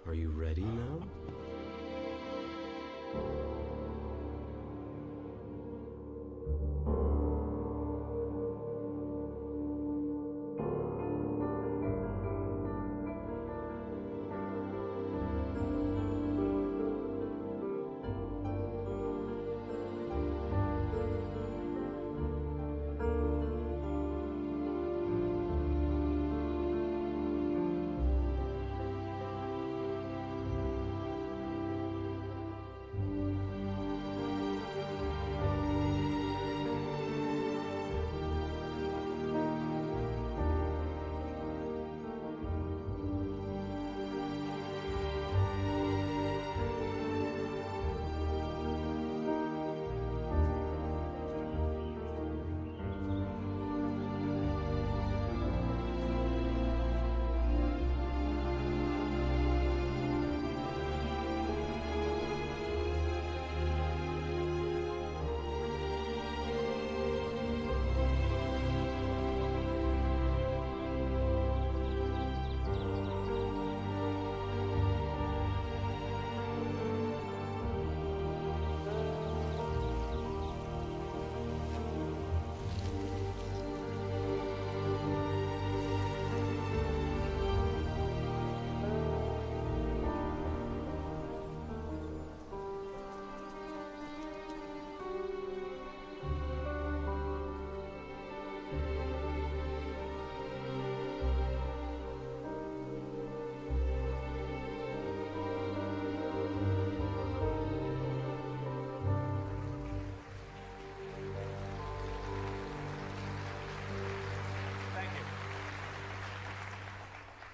Are you ready now?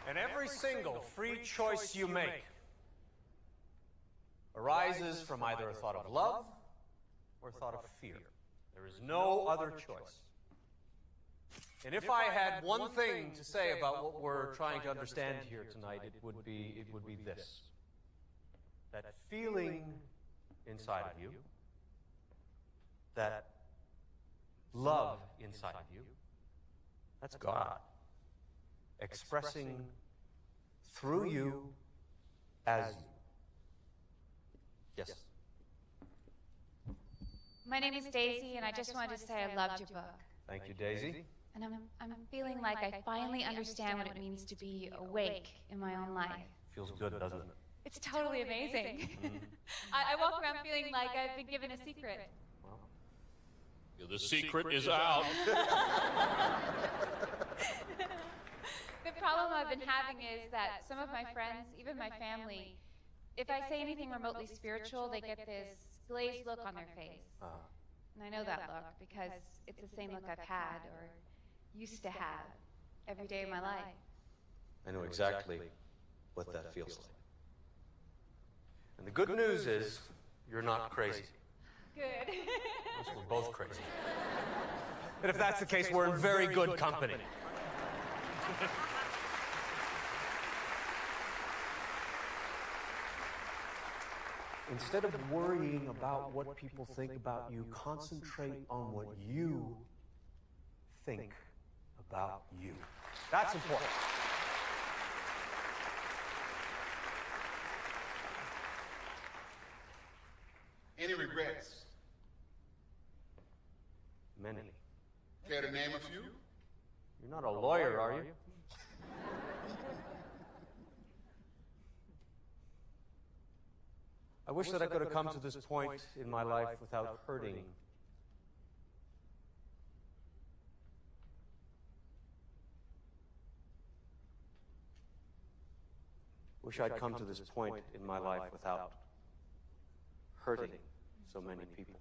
And every single free choice you make arises from either a thought of love or a thought of fear. There is no other choice. And if I had one thing to say about what we're trying to understand here tonight, it would be this. That feeling inside of you, that love inside of you, that's God expressing through you as you. Yes. My name is Daisy, and I just wanted to say I loved your book. Thank you, Daisy. And I'm feeling like I finally understand what it means to be awake in my own life. Feels good, doesn't it? It's totally amazing. I walk around feeling like I've been given a secret. Well, the secret is out. The problem I've been having is that some of my friends, even my family, if I say anything remotely spiritual, they get this glazed look on their face. And I know that look because it's the same look I've had or used to have every day of my life. I know exactly what that feels like. And the good news is, you're not crazy. Good. We're both crazy. And if that's the case, we're in very good company. Instead of worrying about what people think about you, concentrate on what you think about you. That's important. Any regrets? Many. Care to name a few? You're not a lawyer, are you? I wish that I could have come to this point in my life without hurting. Wish I'd come to this point in my life without hurting so many people,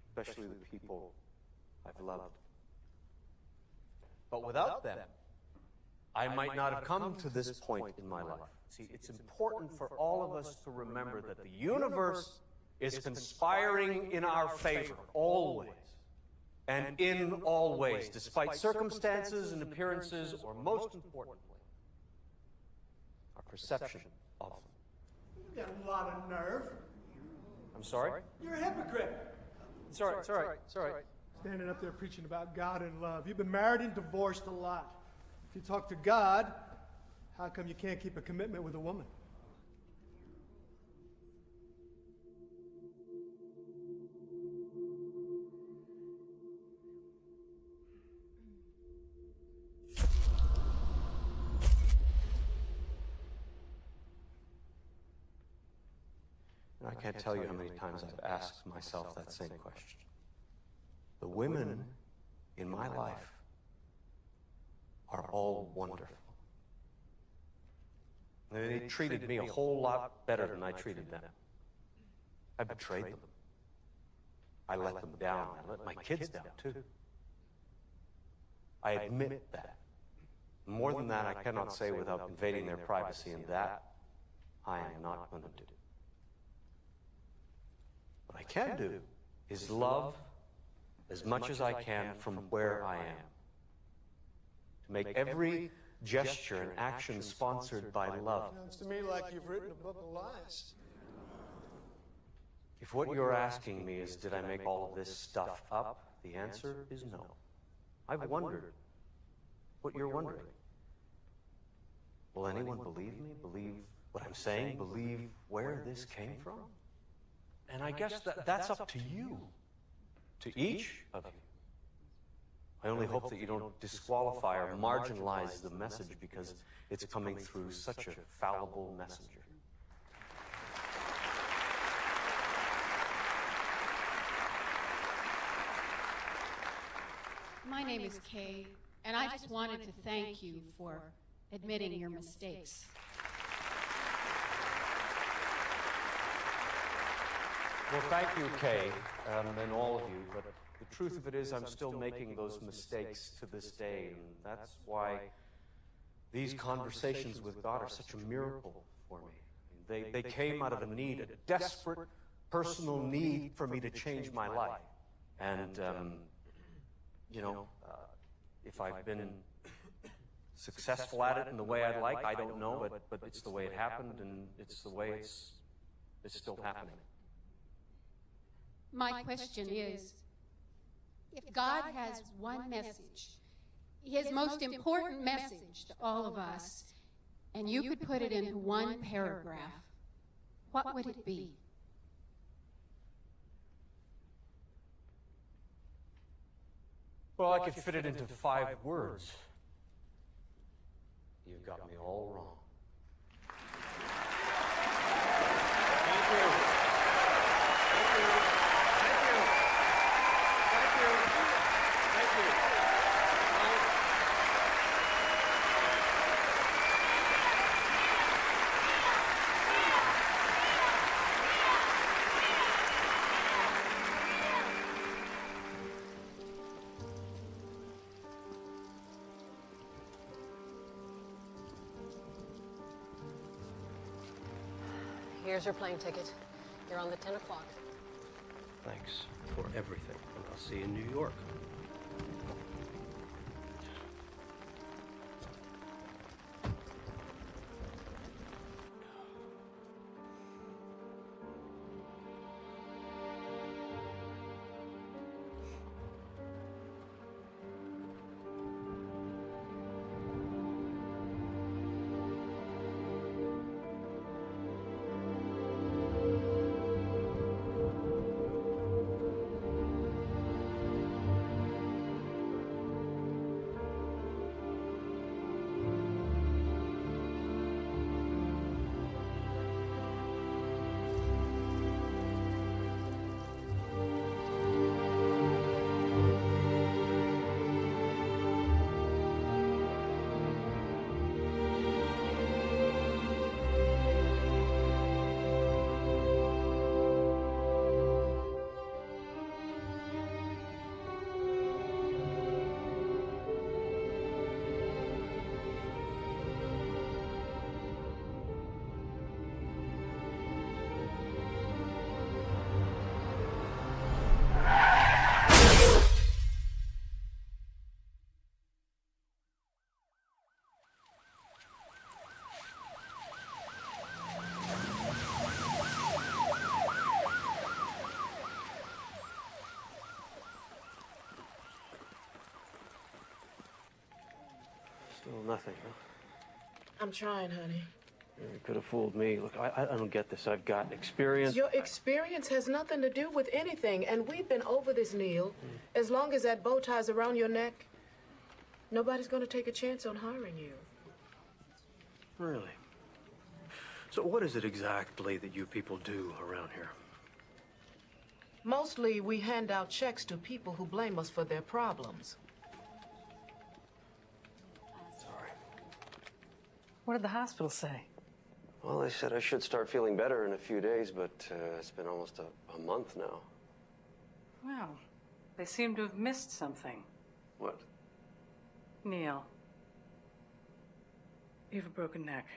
especially the people I've loved. But without them, I might not have come to this point in my life. See, it's important for all of us to remember that the universe is conspiring in our favor, always, and in all ways, despite circumstances and appearances, or most importantly, our perception of them. You got a lot of nerve. I'm sorry? You're a hypocrite. It's all right, it's all right, it's all right. Standing up there preaching about God and love. You've been married and divorced a lot. If you talk to God, How come you can't keep a commitment with a woman? And I can't tell you how many times I've asked myself that same question. The women in my life are all wonderful. They treated me a whole lot better than I treated them. I betrayed them. I let them down. I let my kids down, too. I admit that. More than that, I cannot say without invading their privacy, and that I am not going to do. What I can do is love as much as I can from where I am. To make every gesture and action sponsored by love. Sounds to me like you've written a book of lies. If what you're asking me is, did I make all of this stuff up? The answer is no. I've wondered what you're wondering. Will anyone believe me? Believe what I'm saying? Believe where this came from? And I guess that's up to you, to each of you. I only hope that you don't disqualify or marginalize the message because it's coming through such a fallible messenger. My name is Kay, and I just wanted to thank you for admitting your mistakes. Well, thank you, Kay, and all of you, but the truth of it is I'm still making those mistakes to this day, and that's why these conversations with God are such a miracle for me. They came out of a need, a desperate personal need for me to change my life. And, if I've been successful at it in the way I'd like, I don't know, but it's the way it happened, and it's the way it's still happening. My question is, if God has one message, his most important message to all of us, and you could put it into one paragraph, what would it be? Well, I could fit it into 5 words. You've got me all wrong. Here's your plane ticket. You're on the 10 o'clock. Thanks for everything, and I'll see you in New York. Still nothing, huh? I'm trying, honey. You could have fooled me. Look, I don't get this. I've got experience. Your experience has nothing to do with anything, and we've been over this, Neil. As long as that bow tie's around your neck, nobody's going to take a chance on hiring you. Really? So what is it exactly that you people do around here? Mostly, we hand out checks to people who blame us for their problems. Sorry. What did the hospital say? Well, they said I should start feeling better in a few days, but it's been almost a month now. Well, they seem to have missed something. What? Neil, you have a broken neck.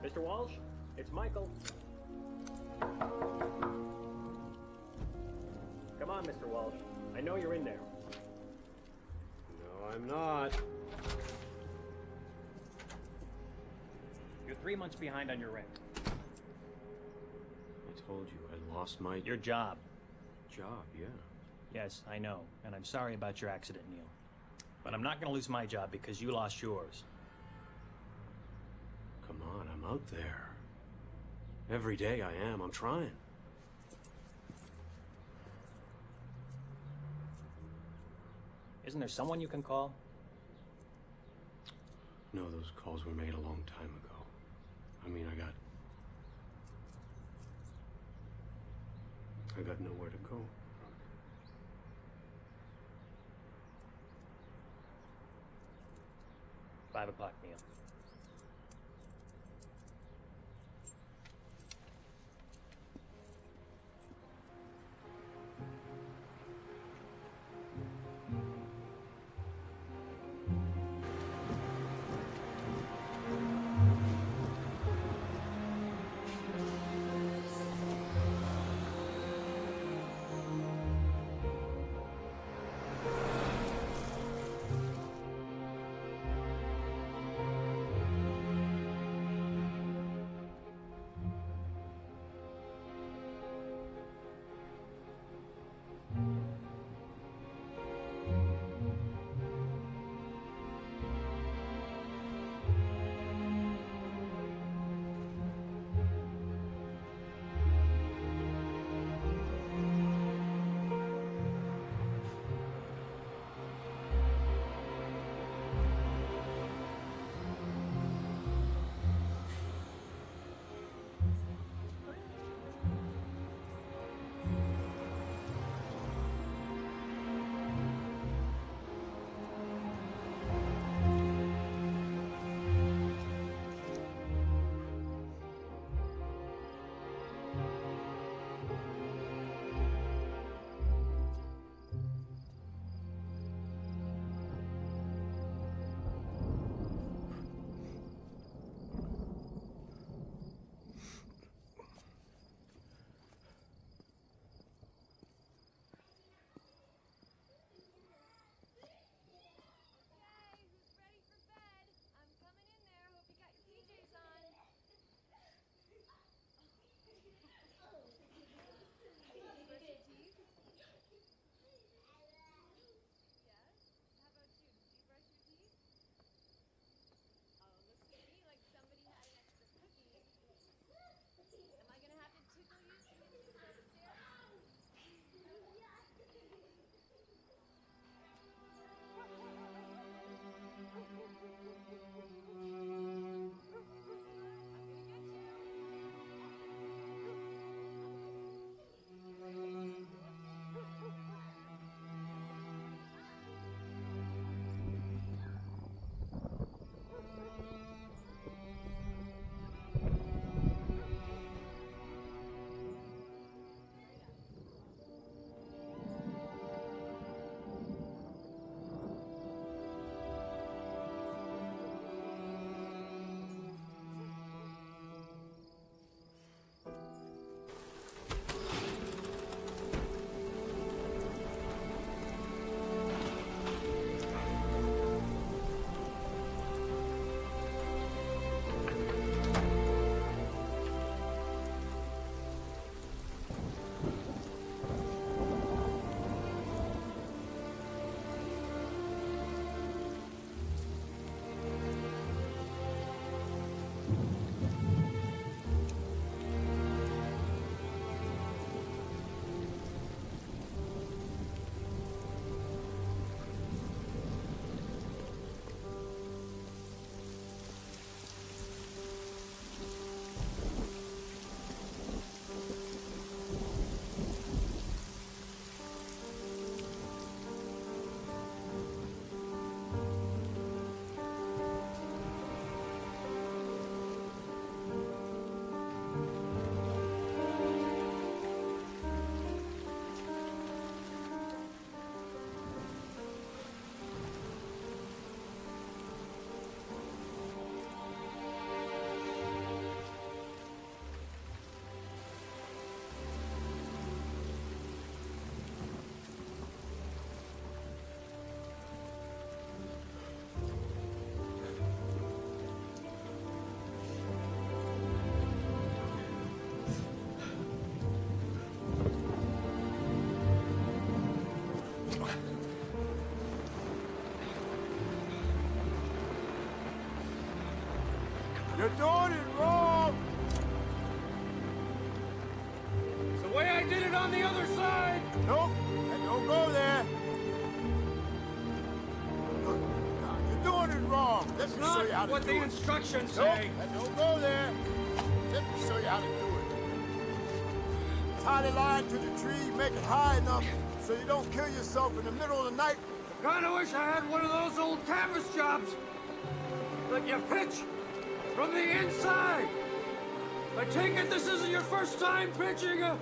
Mr. Walsh, it's Michael. Come on, Mr. Walsh. I know you're in there. No, I'm not. You're 3 months behind on your rent. I told you I lost my Your job. job, yeah. Yes, I know. And I'm sorry about your accident, Neil. But I'm not going to lose my job because you lost yours. Come on, I'm out there. Every day I am. I'm trying. Isn't there someone you can call? No, those calls were made a long time ago. I mean, I got nowhere to go. $5 o'clock, Neil. You're doing it wrong! It's the way I did it on the other side! Nope, and don't go there. Look, you're doing it wrong. Let me show you how to do it. What the instructions Nope, say. and don't go there. Let me show you how to do it. Tie the line to the tree, make it high enough so you don't kill yourself in the middle of the night. Kinda wish I had one of those old canvas jobs. Let you pitch from the inside. I take it this isn't your first time pitching a...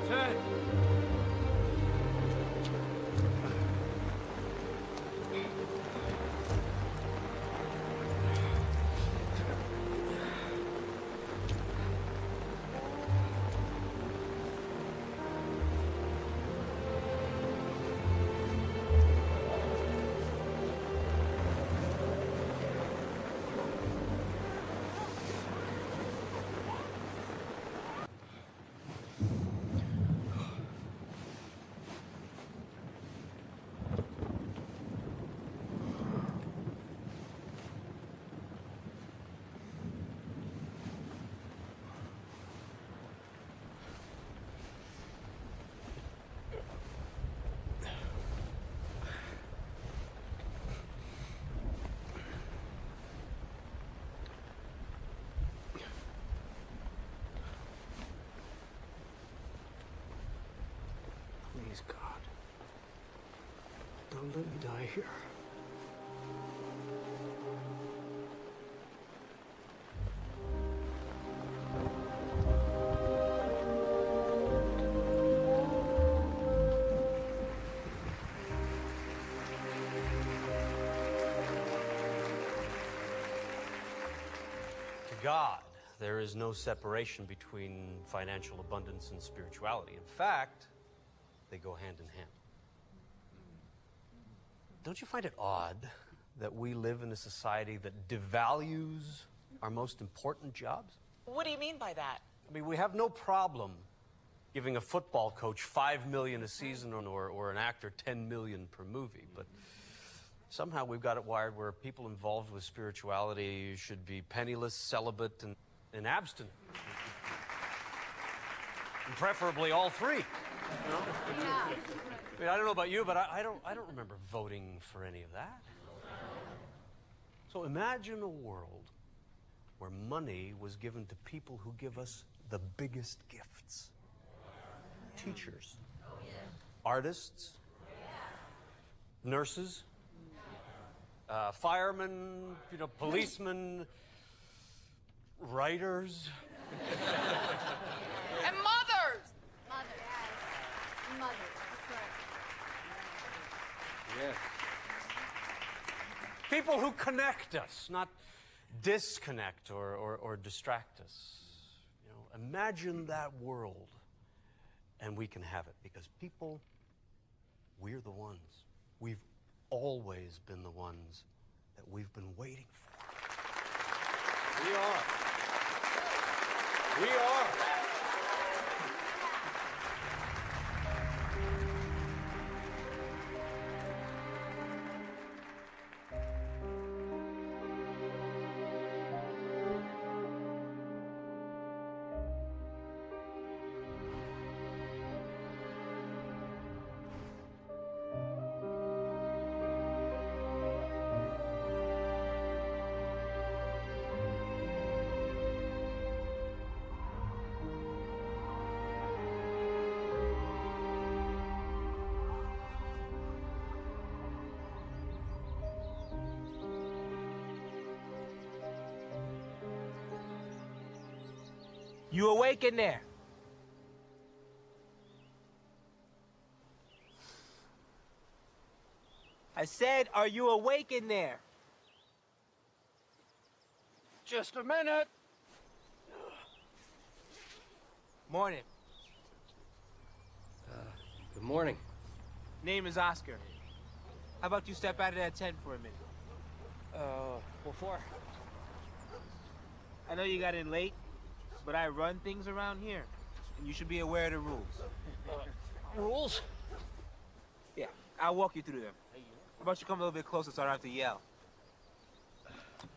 Ted. Please, God, don't let me die here. To God, there is no separation between financial abundance and spirituality. In fact, they go hand in hand. Don't you find it odd that we live in a society that devalues our most important jobs? What do you mean by that? I mean, we have no problem giving a football coach $5 million a season or an actor $10 million per movie, but somehow we've got it wired where people involved with spirituality should be penniless, celibate, and abstinent. And preferably all three. You know? Yeah. I mean, I don't know about you, but I don't remember voting for any of that. So imagine a world where money was given to people who give us the biggest gifts. Teachers, artists, nurses, firemen, policemen, writers. And mothers! Mother, that's right. Yes. People who connect us, not disconnect or distract us. Imagine that world, and we can have it, because people, we're the ones. We've always been the ones that we've been waiting for. We are. We are. You awake in there? I said, are you awake in there? Just a minute. Morning. Good morning. Name is Oscar. How about you step out of that tent for a minute? What for? I know you got in late, but I run things around here, and you should be aware of the rules. Rules? Yeah, I'll walk you through them. How about you come a little bit closer so I don't have to yell?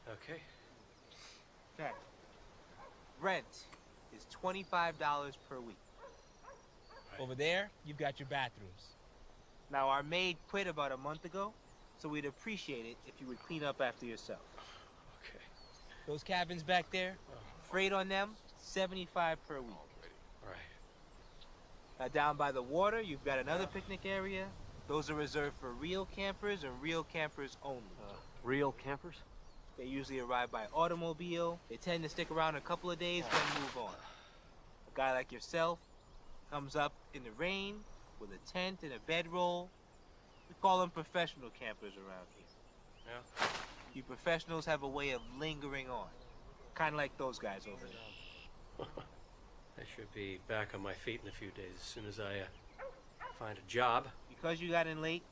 Okay. Okay. Rent is $25 per week. Over there, you've got your bathrooms. Now, our maid quit about a month ago, so we'd appreciate it if you would clean up after yourself. Okay. Those cabins back there, freight on them, $75 per week. Right. Now, down by the water, you've got another picnic area. Those are reserved for real campers and real campers only. Real campers? They usually arrive by automobile. They tend to stick around a couple of days, then move on. A guy like yourself comes up in the rain with a tent and a bedroll. We call them professional campers around here. Yeah. You professionals have a way of lingering on. Kind of like those guys over there. I should be back on my feet in a few days as soon as I find a job. Because you got in late,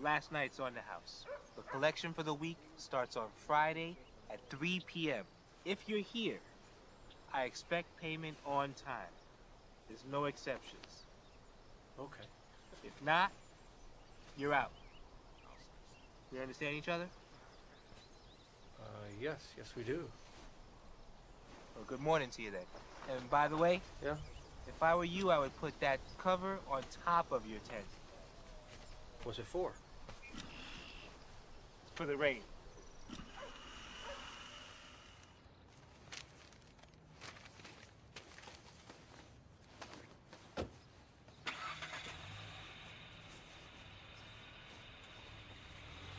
last night's on the house. The collection for the week starts on Friday at 3 p.m. If you're here, I expect payment on time. There's no exceptions. Okay. If not, you're out. We understand each other? Yes, we do. Well, good morning to you then. And by the way, Yeah? if I were you, I would put that cover on top of your tent. What's it for? For the rain.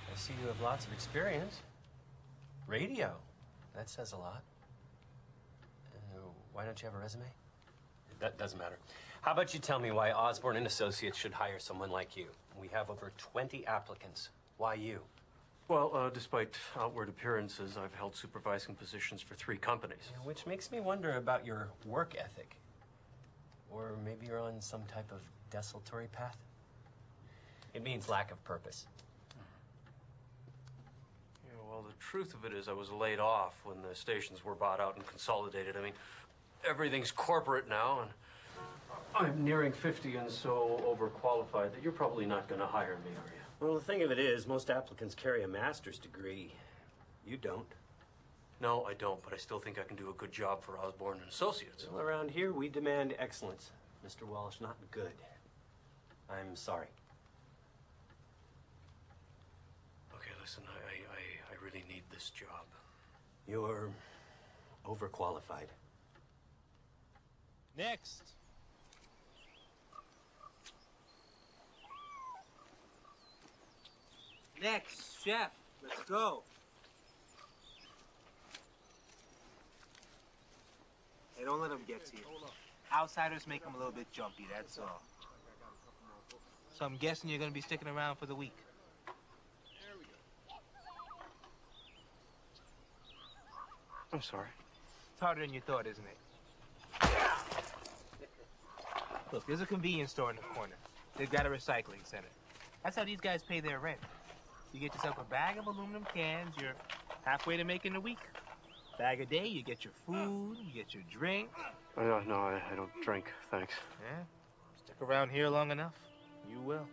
I see you have lots of experience. Radio. That says a lot. Why don't you have a resume? That doesn't matter. How about you tell me why Osborne and Associates should hire someone like you? We have over 20 applicants. Why you? Well, despite outward appearances, I've held supervising positions for 3 companies. Yeah, which makes me wonder about your work ethic. Or maybe you're on some type of desultory path? It means lack of purpose. Yeah, well, the truth of it is I was laid off when the stations were bought out and consolidated. I mean, everything's corporate now, and I'm nearing 50 and so overqualified that you're probably not going to hire me, are you? Well, the thing of it is, most applicants carry a master's degree. You don't. No, I don't, but I still think I can do a good job for Osborne and Associates. Well, around here, we demand excellence. Mr. Walsh, not good. I'm sorry. Okay, listen, I really need this job. You're overqualified. Next. Next, chef. Let's go. Hey, don't let them get to you. Outsiders make them a little bit jumpy, that's all. So I'm guessing you're going to be sticking around for the week. I'm sorry. It's harder than you thought, isn't it? Look, there's a convenience store in the corner. They've got a recycling center. That's how these guys pay their rent. You get yourself a bag of aluminum cans, you're halfway to making the week. Bag a day, you get your food, you get your drink. No, I don't drink, thanks. Yeah? Stick around here long enough, you will.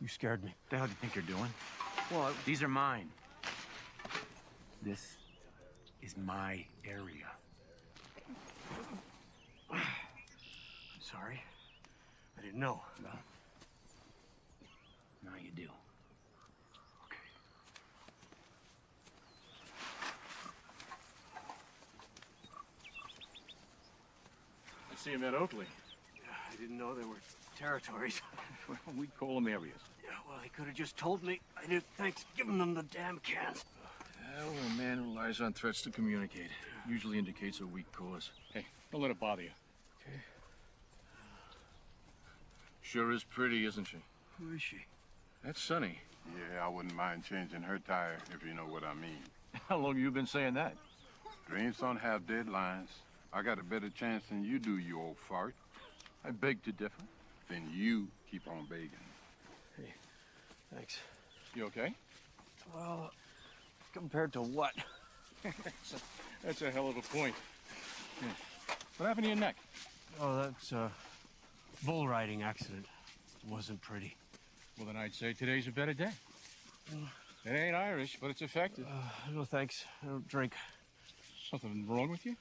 scared me. What the hell do you think you're doing? Well, These are mine. This is my area. I'm sorry. I didn't know. No. Now you do. I see him at Oakley. I didn't know there were territories. Well, we call them areas. Yeah, well, he could have just told me. I didn't think giving them the damn cans. Well, a man who relies on threats to communicate usually indicates a weak cause. Hey, don't let it bother you. Okay. Sure is pretty, isn't she? Who is she? That's Sunny. Yeah, I wouldn't mind changing her tire, if you know what I mean. How long have you been saying that? Dreams don't have deadlines. I got a better chance than you do, you old fart. I beg to differ. Then you keep on begging. Hey, thanks. You okay? Well, compared to what? That's a hell of a point. What happened to your neck? Oh, that's a bull riding accident. Wasn't pretty. Well, then I'd say today's a better day. It ain't Irish, but it's effective. No thanks. I don't drink. Something wrong with you?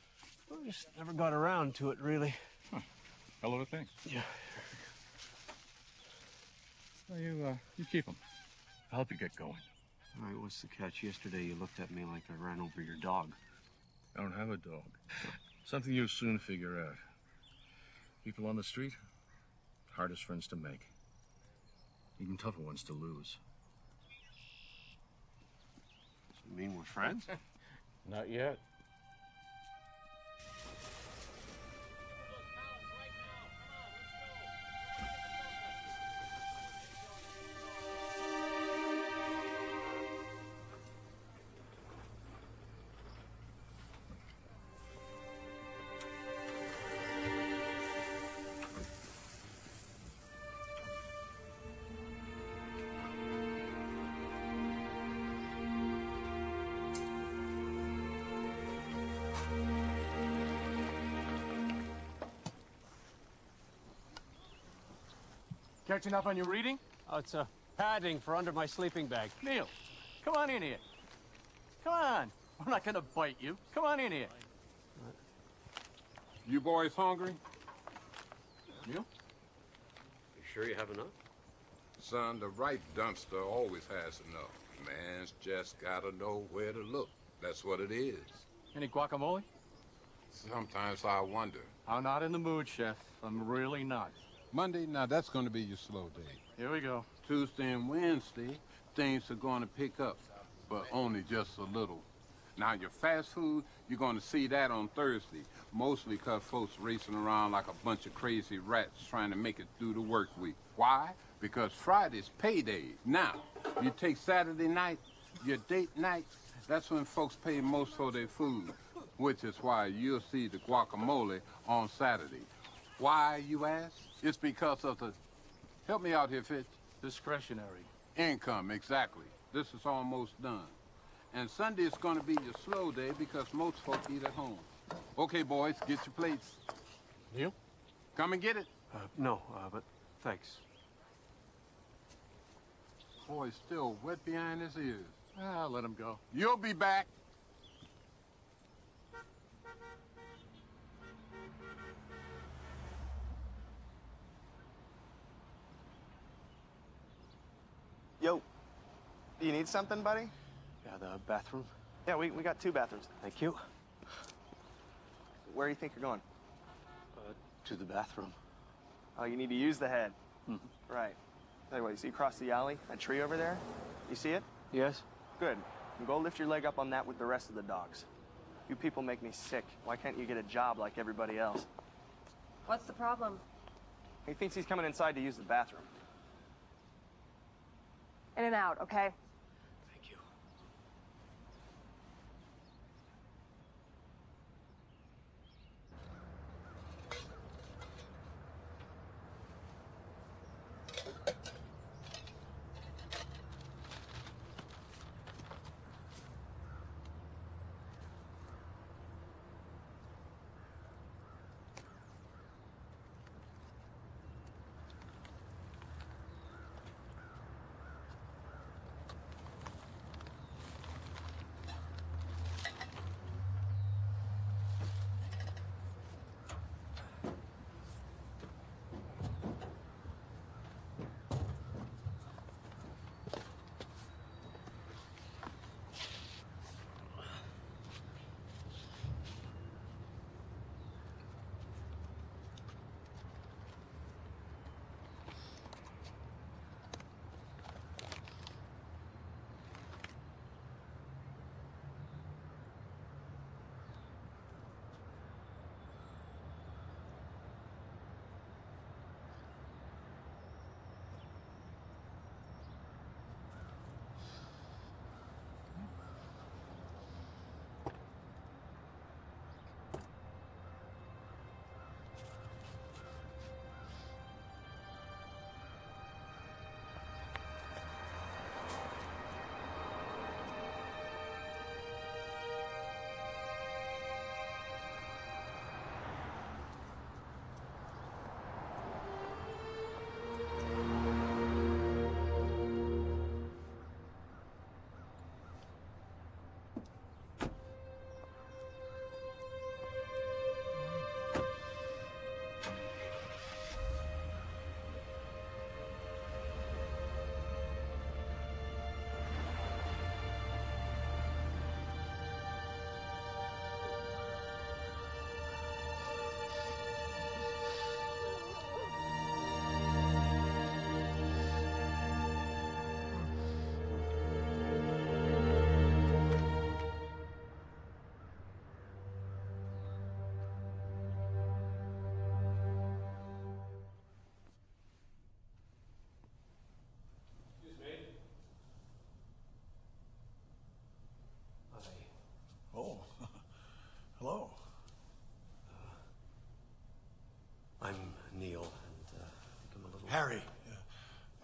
Well, I just never got around to it, really. Huh. Hell of a thing. Yeah. Well, you keep them. I'll help you get going. All right, what's the catch? Yesterday you looked at me like I ran over your dog. I don't have a dog. Something you'll soon figure out. People on the street, hardest friends to make. Even tougher ones to lose. Does it mean we're friends? Not yet. Catching up on your reading? Oh, it's padding for under my sleeping bag. Neil, come on in here. Come on. I'm not gonna bite you. Come on in here. You boys hungry? Neil? You sure you have enough? Son, the right dumpster always has enough. Man's just gotta know where to look. That's what it is. Any guacamole? Sometimes I wonder. I'm not in the mood, Chef. I'm really not. Monday, now that's going to be your slow day. Here we go. Tuesday and Wednesday, things are going to pick up, but only just a little. Now, your fast food, you're going to see that on Thursday, mostly because folks racing around like a bunch of crazy rats trying to make it through the work week. Why? Because Friday's payday. Now, you take Saturday night, your date night, that's when folks pay most for their food, which is why you'll see the guacamole on Saturday. Why, you ask? It's because of the, help me out here, Fitz. Discretionary. Income, exactly. This is almost done. And Sunday is going to be your slow day because most folk eat at home. Okay, boys, get your plates. Neil? Come and get it. No, but thanks. Boy's still wet behind his ears. Let him go. You'll be back. Yo, do you need something, buddy? Yeah, the bathroom. Yeah, we got 2 bathrooms. Thank you. Where do you think you're going? To the bathroom. Oh, you need to use the head. Mm-hmm. Right. Tell you what, you see across the alley, that tree over there? You see it? Yes. Good. And go lift your leg up on that with the rest of the dogs. You people make me sick. Why can't you get a job like everybody else? What's the problem? He thinks he's coming inside to use the bathroom. In and out, okay? Thank you.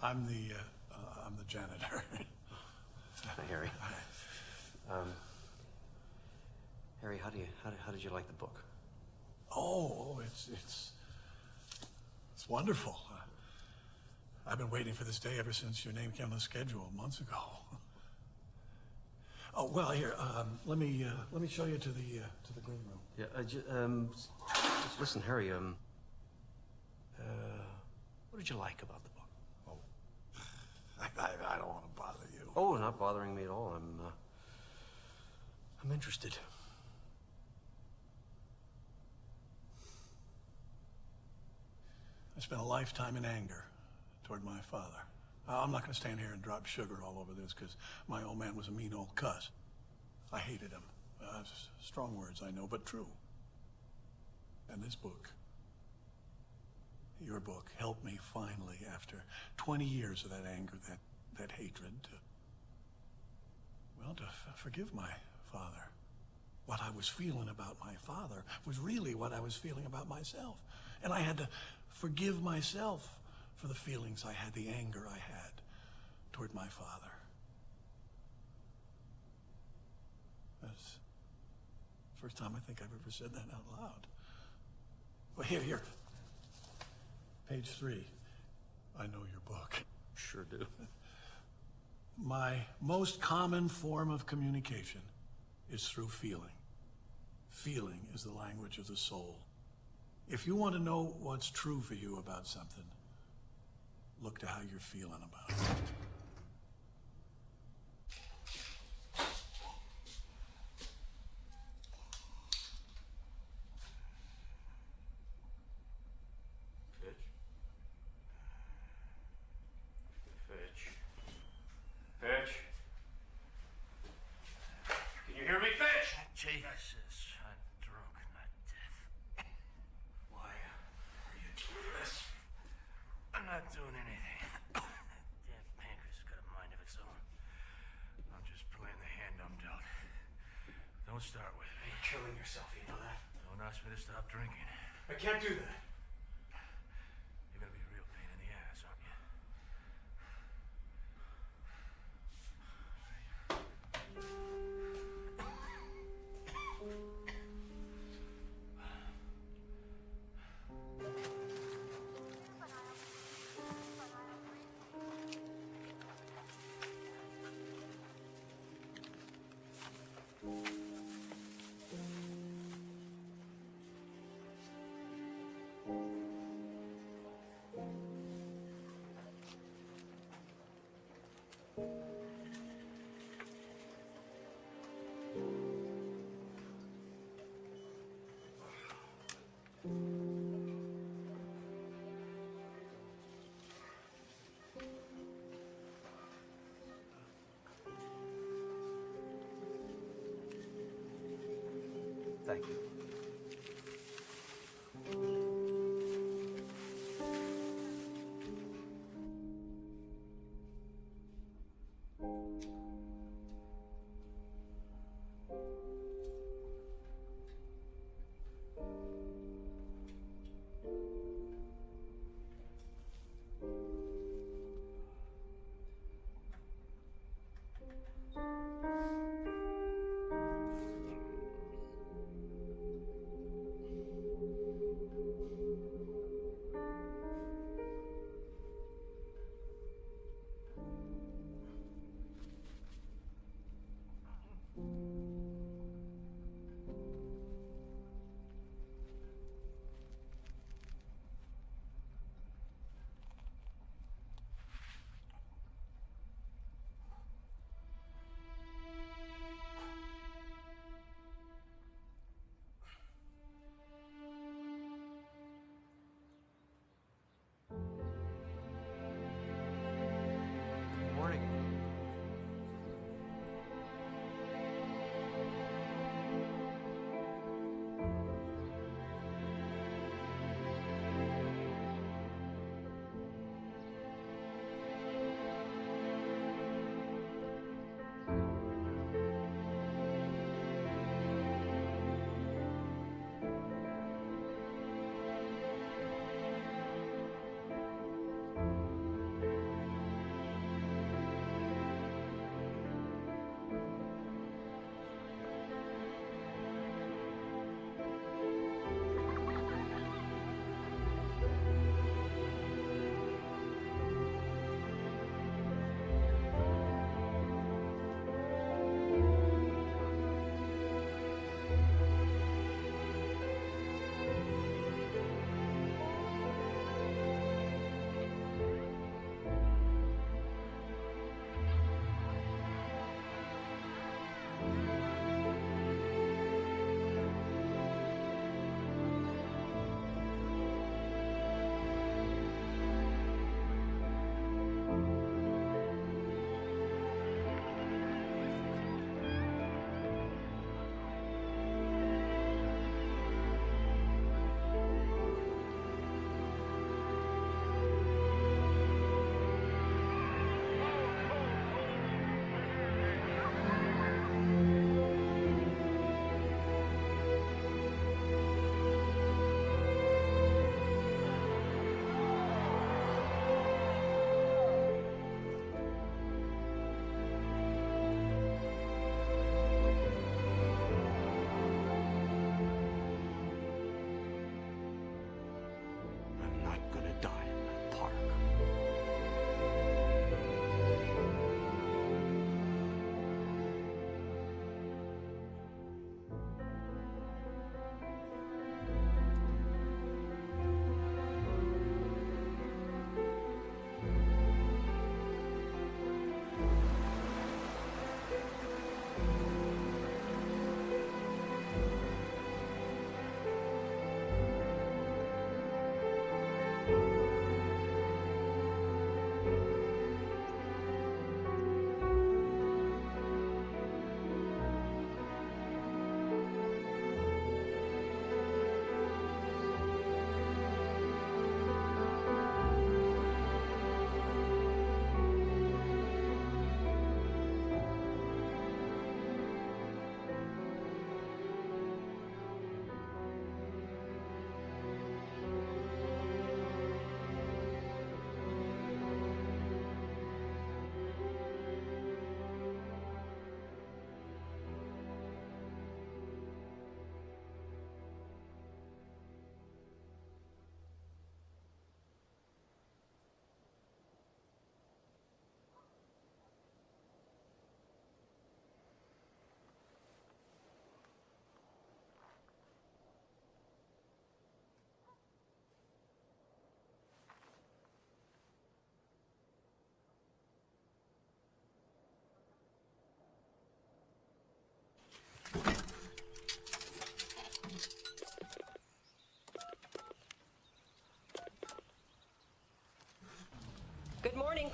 I'm the janitor. Hi, Harry. Harry, how did you like the book? Oh, it's wonderful. I've been waiting for this day ever since your name came on the schedule months ago. Oh well, here. Let me show you to the green room. Yeah. Just listen, Harry. What did you like about the book? Oh, I don't want to bother you. Oh, not bothering me at all. I'm interested. I spent a lifetime in anger toward my father. I'm not going to stand here and drop sugar all over this because my old man was a mean old cuss. I hated him. Strong words, I know, but true. And this book, your book, helped me finally, after 20 years of that anger, that hatred, to forgive my father. What I was feeling about my father was really what I was feeling about myself. And I had to forgive myself for the feelings I had, the anger I had toward my father. That's the first time I think I've ever said that out loud. Well, here. Page 3. I know your book. Sure do. My most common form of communication is through feeling. Feeling is the language of the soul. If you want to know what's true for you about something, look to how you're feeling about it. Fitch. Can you hear me, Fitch? Jesus, I'm drunk, not deaf. Why are you doing this? I'm not doing anything. That damn pancreas has got a mind of its own. I'm just playing the hand I'm dealt. Don't start with me. You're killing yourself, you know that? Don't ask me to stop drinking. I can't do that. You're gonna be a real pain in the ass, aren't you? Thank you.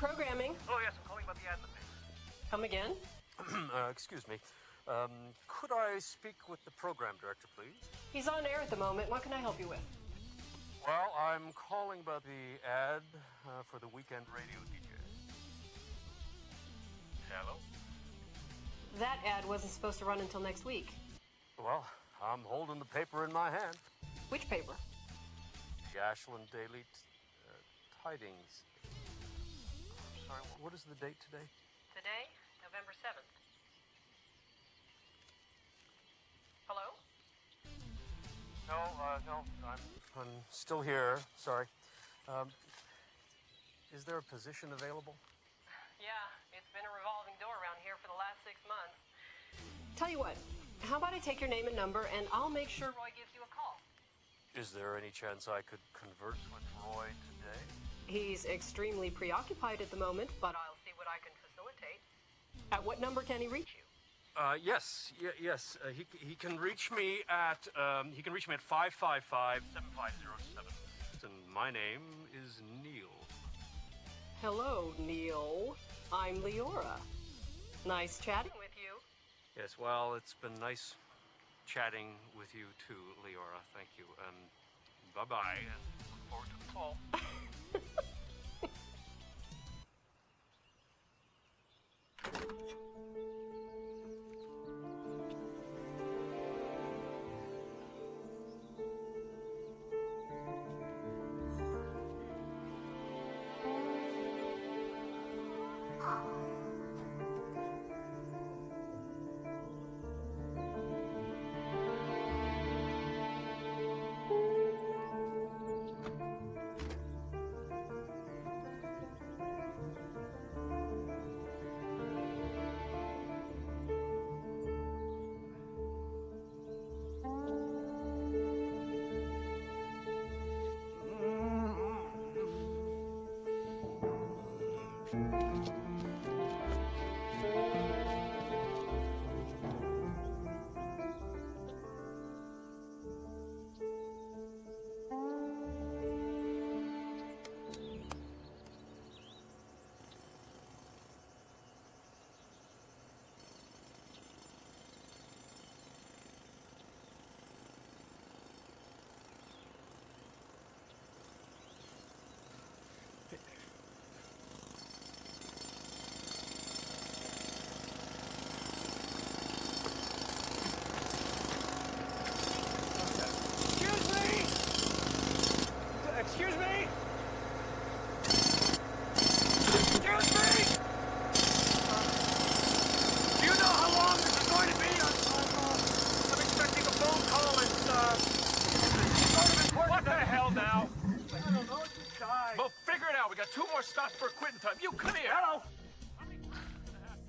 programming. Oh, yes, I'm calling about the ad in the paper. Come again? Excuse me. Could I speak with the program director, please? He's on air at the moment. What can I help you with? Well, I'm calling about the ad for the weekend radio DJ. Hello? That ad wasn't supposed to run until next week. Well, I'm holding the paper in my hand. Which paper? The Ashland Daily Tidings. Sorry, what is the date today? Today, November 7th. Hello? No, I'm still here. Sorry. Is there a position available? Yeah, it's been a revolving door around here for the last 6 months. Tell you what, how about I take your name and number, and I'll make sure Roy gives you a call. Is there any chance I could converse with Roy today? He's extremely preoccupied at the moment, but I'll see what I can facilitate. At what number can he reach you? Yes. He can reach me at 555-7507. And my name is Neil. Hello, Neil. I'm Leora. Nice chatting with you. Yes, well, it's been nice chatting with you too, Leora. Thank you. Bye-bye, and look forward to the call. Excuse me! Do you know how long this is going to be? I'm expecting a phone call. It's sort of important. What the hell now? I don't know. Well, figure it out. We got 2 more stops for quitting time. You come here. Hello.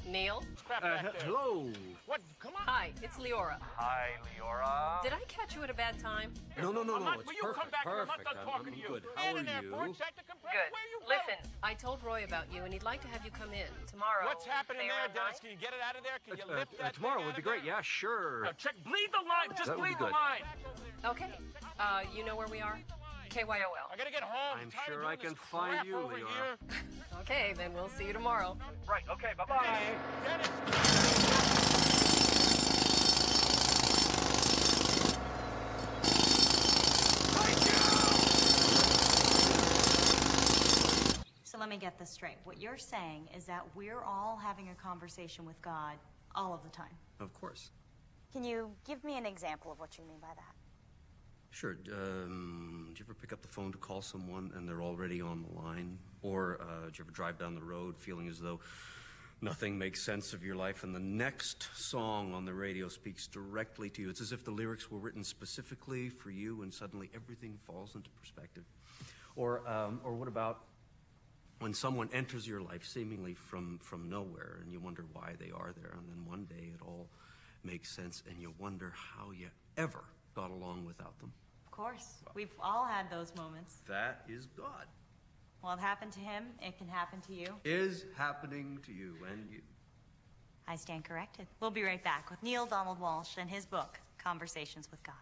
Neil? Hello. What? Come on. Hi, it's Leora. Hi, Leora. Did I catch you at a bad time? No. Will It's you come back here? I'm not done perfect. talking to you. Good. How are you? Good. Where you Listen, I told Roy about you, and he'd like to have you come in tomorrow. What's happening say there, around Dennis? 9? Can you get it out of there? Can you lift that Tomorrow thing would out be of great. there? Yeah, sure. Now, check. Bleed the line. Just That would bleed be the good. line. Okay. You know where we are? KYOL. I gotta get home. I'm tired of sure doing I can this find crap you, over Leora. here. Okay, then we'll see you tomorrow. Right. Okay. Bye-bye. Dennis. So let me get this straight. What you're saying is that we're all having a conversation with God all of the time. Of course. Can you give me an example of what you mean by that? Sure. Do you ever pick up the phone to call someone and they're already on the line? Or do you ever drive down the road feeling as though nothing makes sense of your life and the next song on the radio speaks directly to you? It's as if the lyrics were written specifically for you and suddenly everything falls into perspective. Or what about when someone enters your life seemingly from nowhere and you wonder why they are there, and then one day it all makes sense and you wonder how you ever got along without them? Of course. We've all had those moments. That is God. Well, it happened to him. It can happen to you. Is happening to you and you. I stand corrected. We'll be right back with Neil Donald Walsh and his book, Conversations with God.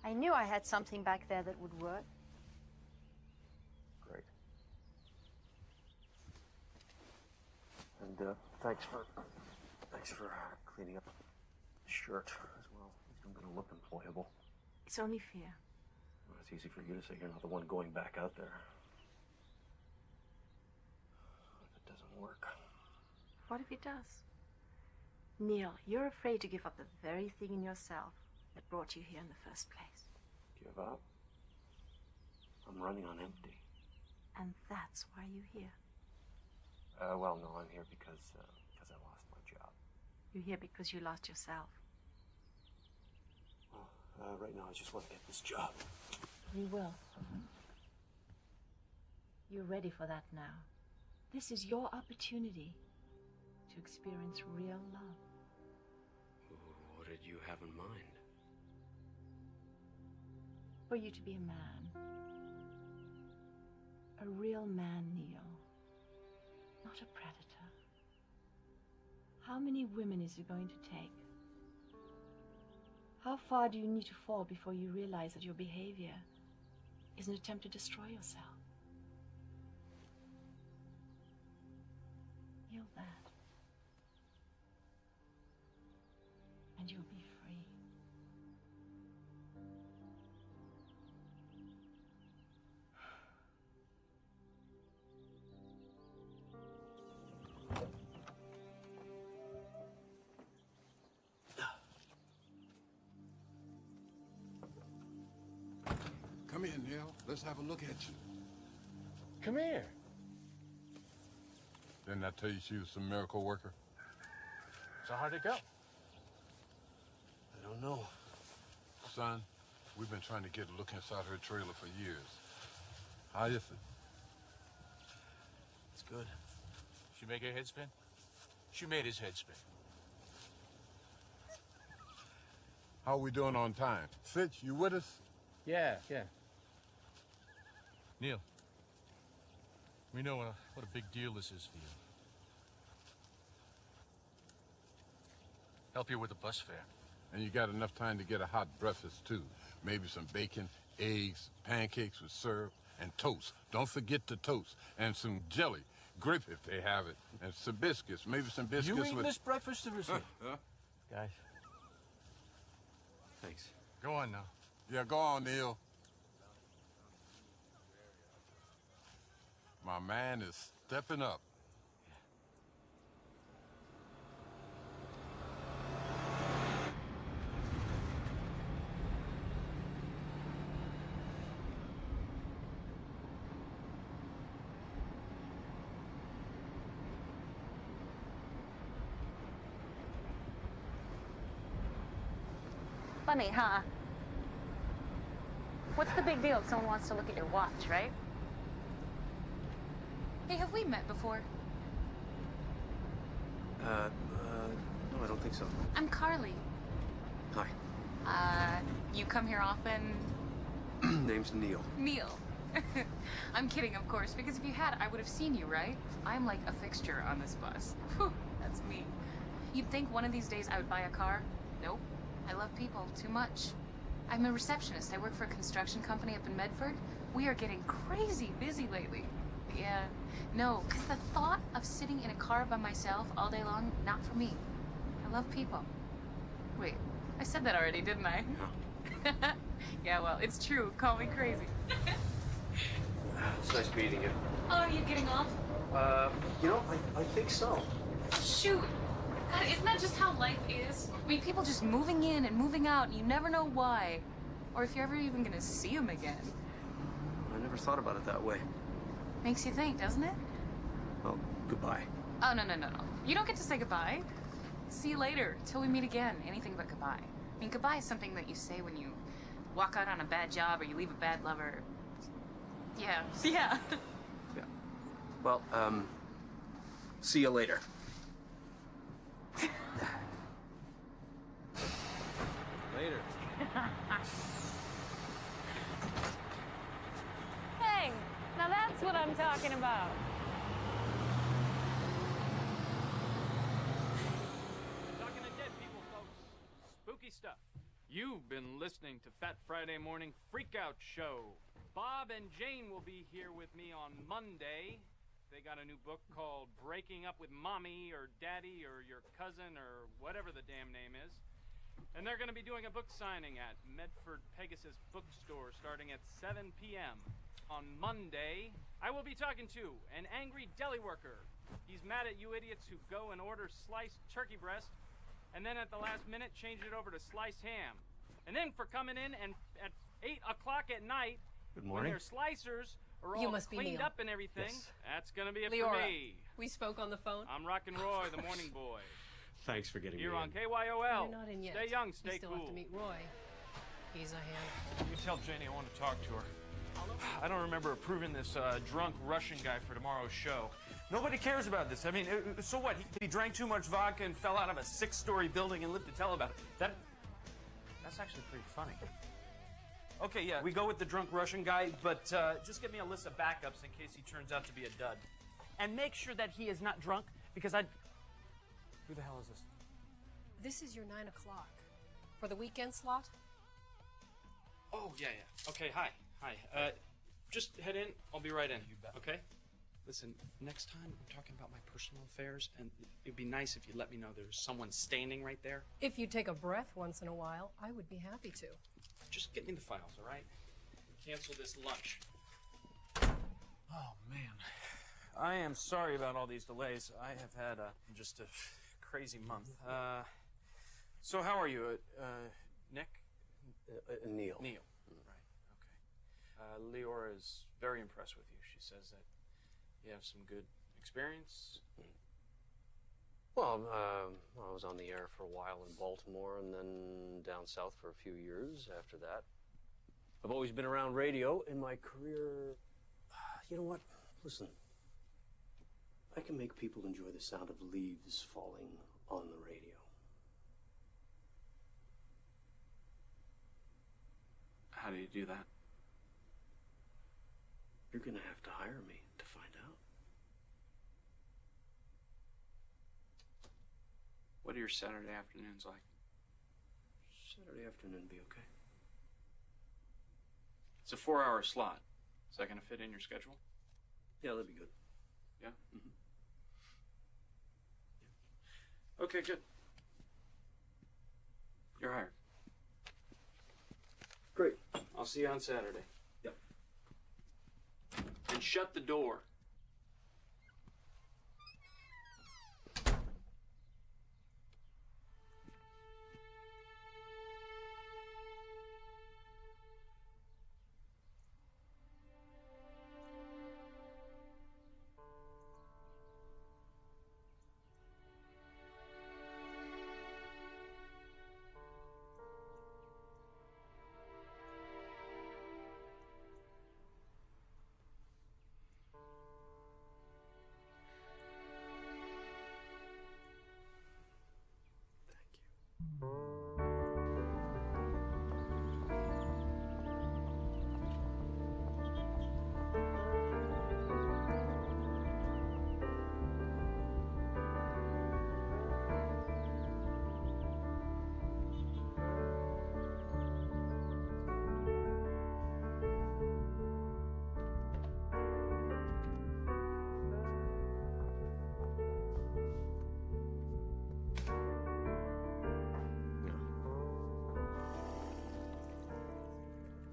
I knew I had something back there that would work. Great. And thanks for cleaning up the shirt as well. I'm gonna look employable. It's only fair. Well, it's easy for you to say you're not the one going back out there. What if it doesn't work? What if it does? Neil, you're afraid to give up the very thing in yourself that brought you here in the first place. Give up? I'm running on empty. And that's why you're here. Well, no, I'm here because I lost my job. You're here because you lost yourself. Well, right now I just want to get this job. You will. You're ready for that now. This is your opportunity to experience real love. What did you have in mind? For you to be a man. A real man, Neil. Not a predator. How many women is it going to take? How far do you need to fall before you realize that your behavior is an attempt to destroy yourself? Yield that. And you'll be free. Come here, Neil. Let's have a look at you. Come here. Didn't I tell you she was some miracle worker? So how'd it go? I don't know. Son, we've been trying to get a look inside her trailer for years. How is it? It's good. She make her head spin? She made his head spin. How are we doing on time? Fitch, you with us? Yeah. Neil, we know what a big deal this is for you. Help you with the bus fare. And you got enough time to get a hot breakfast, too. Maybe some bacon, eggs, pancakes with syrup, and toast. Don't forget the toast. And some jelly. Grape if they have it. And some biscuits. Maybe some biscuits You eating with... this breakfast or is it? Guys. Thanks. Go on now. Yeah, go on, Neil. My man is stepping up. Funny, huh? What's the big deal if someone wants to look at your watch, right? Hey, have we met before? No, I don't think so. I'm Carly. Hi. You come here often? Name's Neil. Neil. I'm kidding, of course, because if you had, I would have seen you, right? I'm like a fixture on this bus. Whew, that's me. You'd think one of these days I would buy a car? Nope. I love people too much. I'm a receptionist. I work for a construction company up in Medford. We are getting crazy busy lately. Yeah. No, because the thought of sitting in a car by myself all day long, not for me. I love people. Wait, I said that already, didn't I? No. Yeah, well, it's true. Call me crazy. It's nice meeting you. Oh, are you getting off? You know, I think so. Shoot. God, isn't that just how life is? I mean, people just moving in and moving out, and you never know why. Or if you're ever even gonna see them again. I never thought about it that way. Makes you think, doesn't it? Well, goodbye. Oh, no. You don't get to say goodbye. See you later, till we meet again. Anything but goodbye. I mean, goodbye is something that you say when you walk out on a bad job or you leave a bad lover. Yeah. Yeah. Well, see you later. Later. Hey, now that's what I'm talking about. Talking to dead people, folks. Spooky stuff. You've been listening to Fat Friday Morning Freakout Show. Bob and Jane will be here with me on Monday. They got a new book called Breaking Up with Mommy or Daddy or Your Cousin or whatever the damn name is. And they're going to be doing a book signing at Medford Pegasus Bookstore starting at 7 p.m. On Monday, I will be talking to an angry deli worker. He's mad at you idiots who go and order sliced turkey breast and then at the last minute change it over to sliced ham. And then for coming in and at 8 o'clock at night, Good when morning. their slicers are all You must be cleaned Neil. up and everything, Yes. that's gonna be it Leora, for me. we spoke on the phone. I'm Rockin' Roy, the morning boy. Thanks for getting You're me on in. KYOL. You're not in yet. Stay young, You stay still cool. have to meet Roy. He's a handful. You tell Janie I want to talk to her. I don't remember approving this drunk Russian guy for tomorrow's show. Nobody cares about this. I mean, so what? He drank too much vodka and fell out of a 6-story building and lived to tell about it. That's actually pretty funny. Okay, yeah, we go with the drunk Russian guy, but just give me a list of backups in case he turns out to be a dud. And make sure that he is not drunk, because Who the hell is this? This is your 9 o'clock. For the weekend slot? Oh, yeah. Okay, hi. Just head in. I'll be right in. You bet. Okay? Listen, next time I'm talking about my personal affairs, and it'd be nice if you let me know there's someone standing right there. If you take a breath once in a while, I would be happy to. Just get me the files, all right? Cancel this lunch. Oh, man. I am sorry about all these delays. I have had just a crazy month. So how are you, Nick? Neil. Neil. Right, okay. Leora is very impressed with you. She says that you have some good experience. Well, I was on the air for a while in Baltimore and then down south for a few years after that. I've always been around radio in my career. You know what? Listen, I can make people enjoy the sound of leaves falling on the radio. How do you do that? You're gonna have to hire me to find out. What are your Saturday afternoons like? Saturday afternoon be okay. It's a 4-hour slot. Is that going to fit in your schedule? Yeah, that'd be good. Yeah? Mm-hmm. Yeah. Okay, good. You're hired. Great. I'll see you on Saturday. Yep. And shut the door.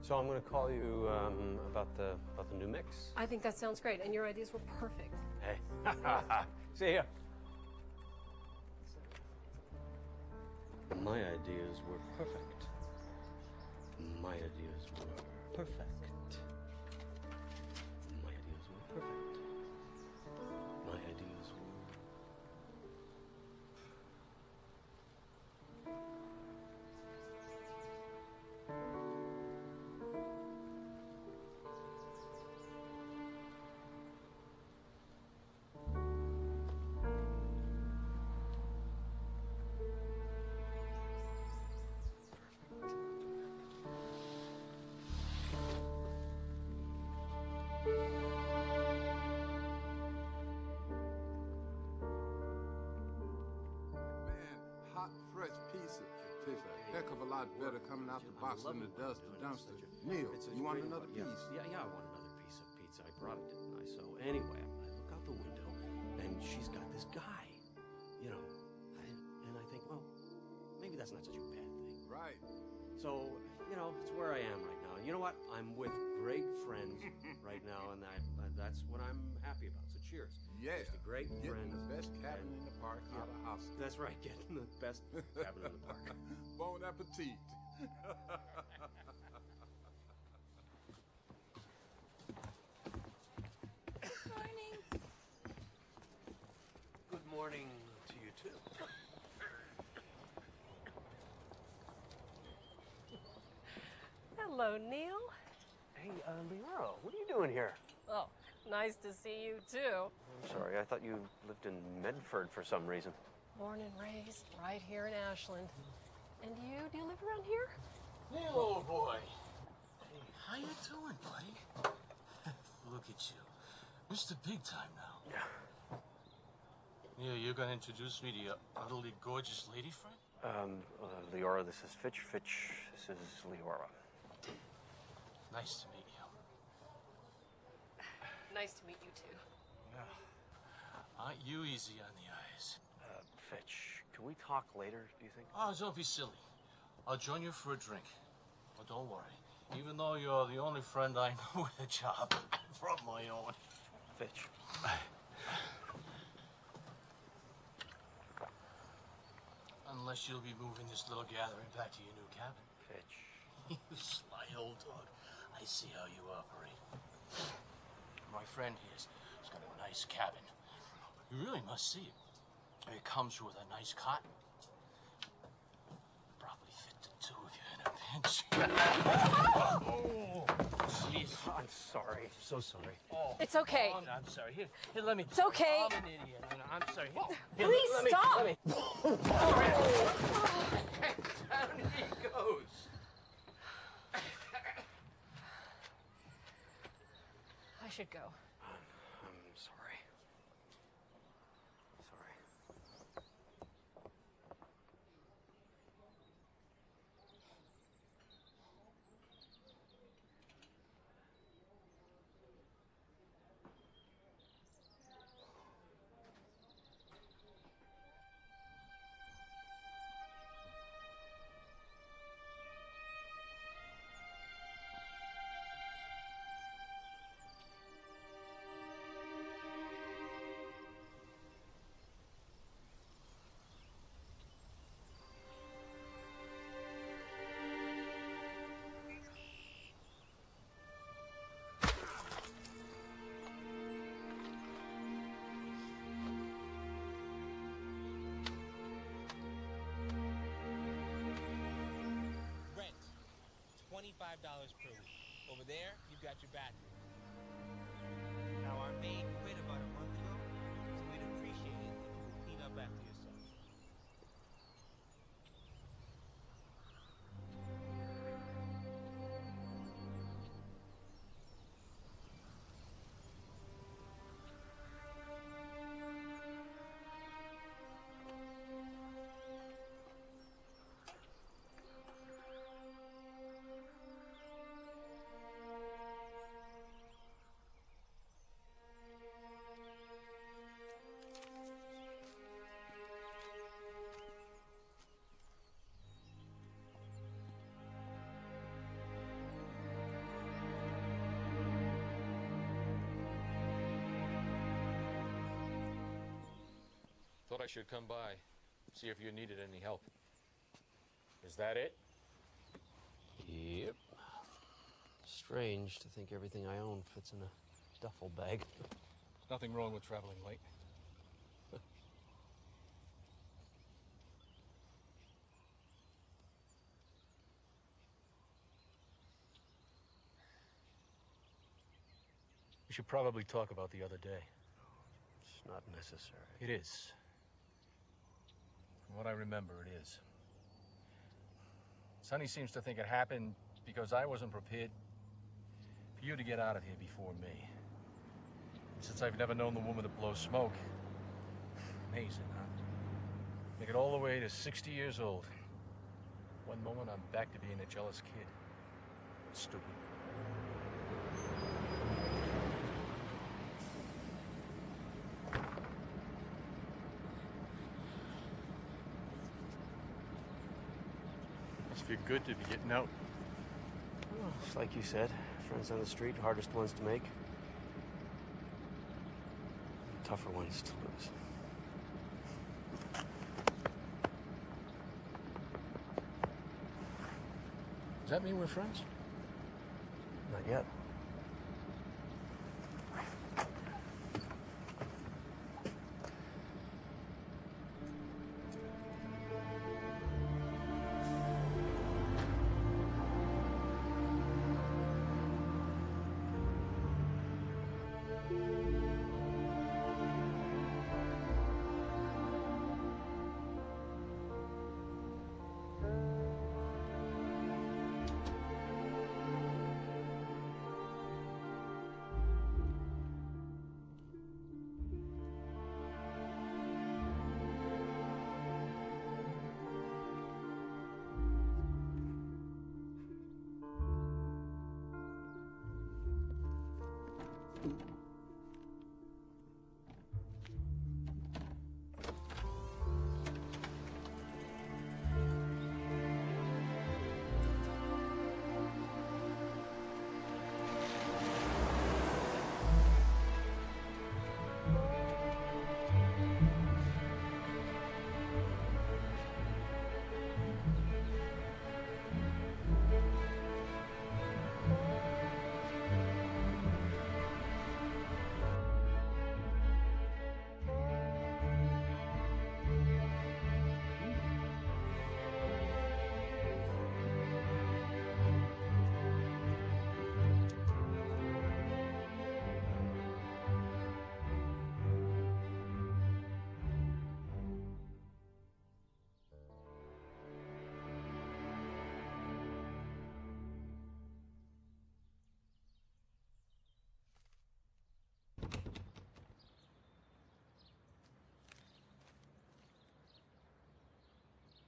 So I'm going to call you about the new mix. I think that sounds great, and your ideas were perfect. Hey, see ya. My ideas were perfect. My ideas were perfect. My ideas were perfect. My ideas were... Hot, fresh pizza. tastes a heck of a lot better coming out the box than it does the dumpster. Neil, you want another piece? Yeah, I want another piece of pizza. I brought it, didn't I? So anyway, I look out the window, and she's got this guy, you know, and I think, well, maybe that's not such a bad thing. Right. So, you know, it's where I am right now. And you know what? I'm with great friends right now, and that's what I'm happy about. So cheers. Yeah. Just a great friend. Getting the best cabin in the park out of hospital. That's right, getting the best cabin in the park. Bon appetit. Morning. Good morning to you, too. Hello, Neil. Hey, Leora, what are you doing here? Oh, nice to see you, too. I'm sorry, I thought you lived in Medford for some reason. Born and raised right here in Ashland. And do you live around here? Neil, old boy. Hey, how you doing, buddy? Look at you. Mr. Big Time now. Yeah. Neil, you're gonna introduce me to your utterly gorgeous lady friend? Leora, this is Fitch. Fitch, this is Leora. Nice to meet you. Nice to meet you, too. Yeah. Aren't you easy on the eyes? Fitch, can we talk later, do you think? Oh, don't be silly. I'll join you for a drink. But don't worry. Even though you're the only friend I know with a job from my own. Fitch. Unless you'll be moving this little gathering back to your new cabin. Fitch. You sly old dog. I see how you operate. My friend here's got a nice cabin. You really must see it. It comes with a nice cot. Probably fit the two of you in a pinch. Oh, jeez. I'm sorry. So sorry. Oh. It's okay. Oh, I'm sorry. Here, let me. It's okay. I'm an idiot. I'm sorry. Here, Please let me, stop. Let me. Down he goes. I should go. I'm sorry. Sorry. $25 per week. Over there, you've got your bathroom. Now, our maid quit about a month ago, so we'd appreciate it if you would clean up after yourself. Thought I should come by, see if you needed any help. Is that it? Yep. Strange to think everything I own fits in a duffel bag. Nothing wrong with traveling late. We should probably talk about the other day. It's not necessary. It is. From what I remember, it is. Sonny seems to think it happened because I wasn't prepared for you to get out of here before me. Since I've never known the woman to blow smoke. Amazing, huh? Make it all the way to 60 years old. One moment, I'm back to being a jealous kid. Stupid. Must feel good to be getting out. Well, it's like you said, friends on the street, hardest ones to make. Tougher ones to lose. Does that mean we're friends? Not yet.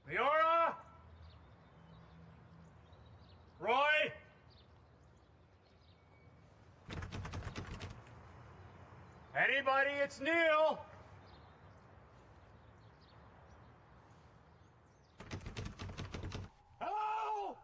Leora? Roy? Anybody? It's Neil. Hello?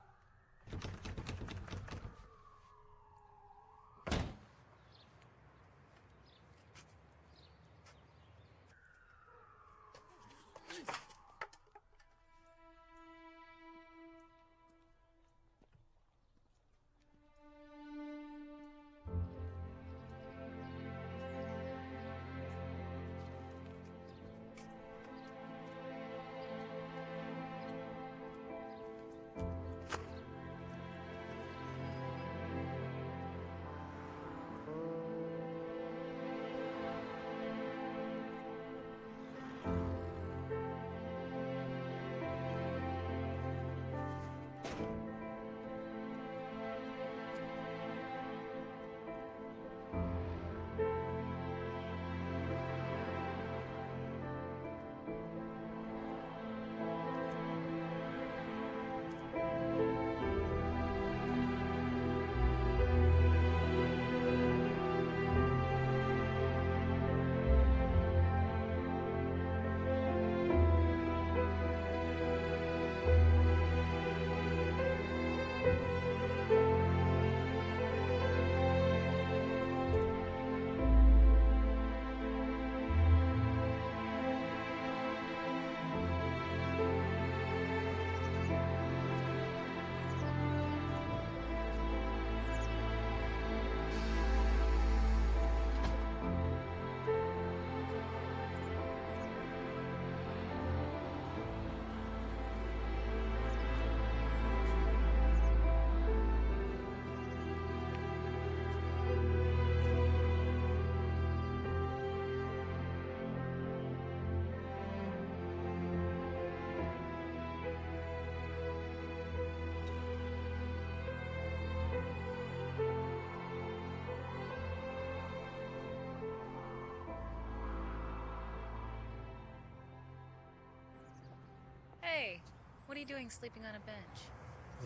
What are you doing sleeping on a bench?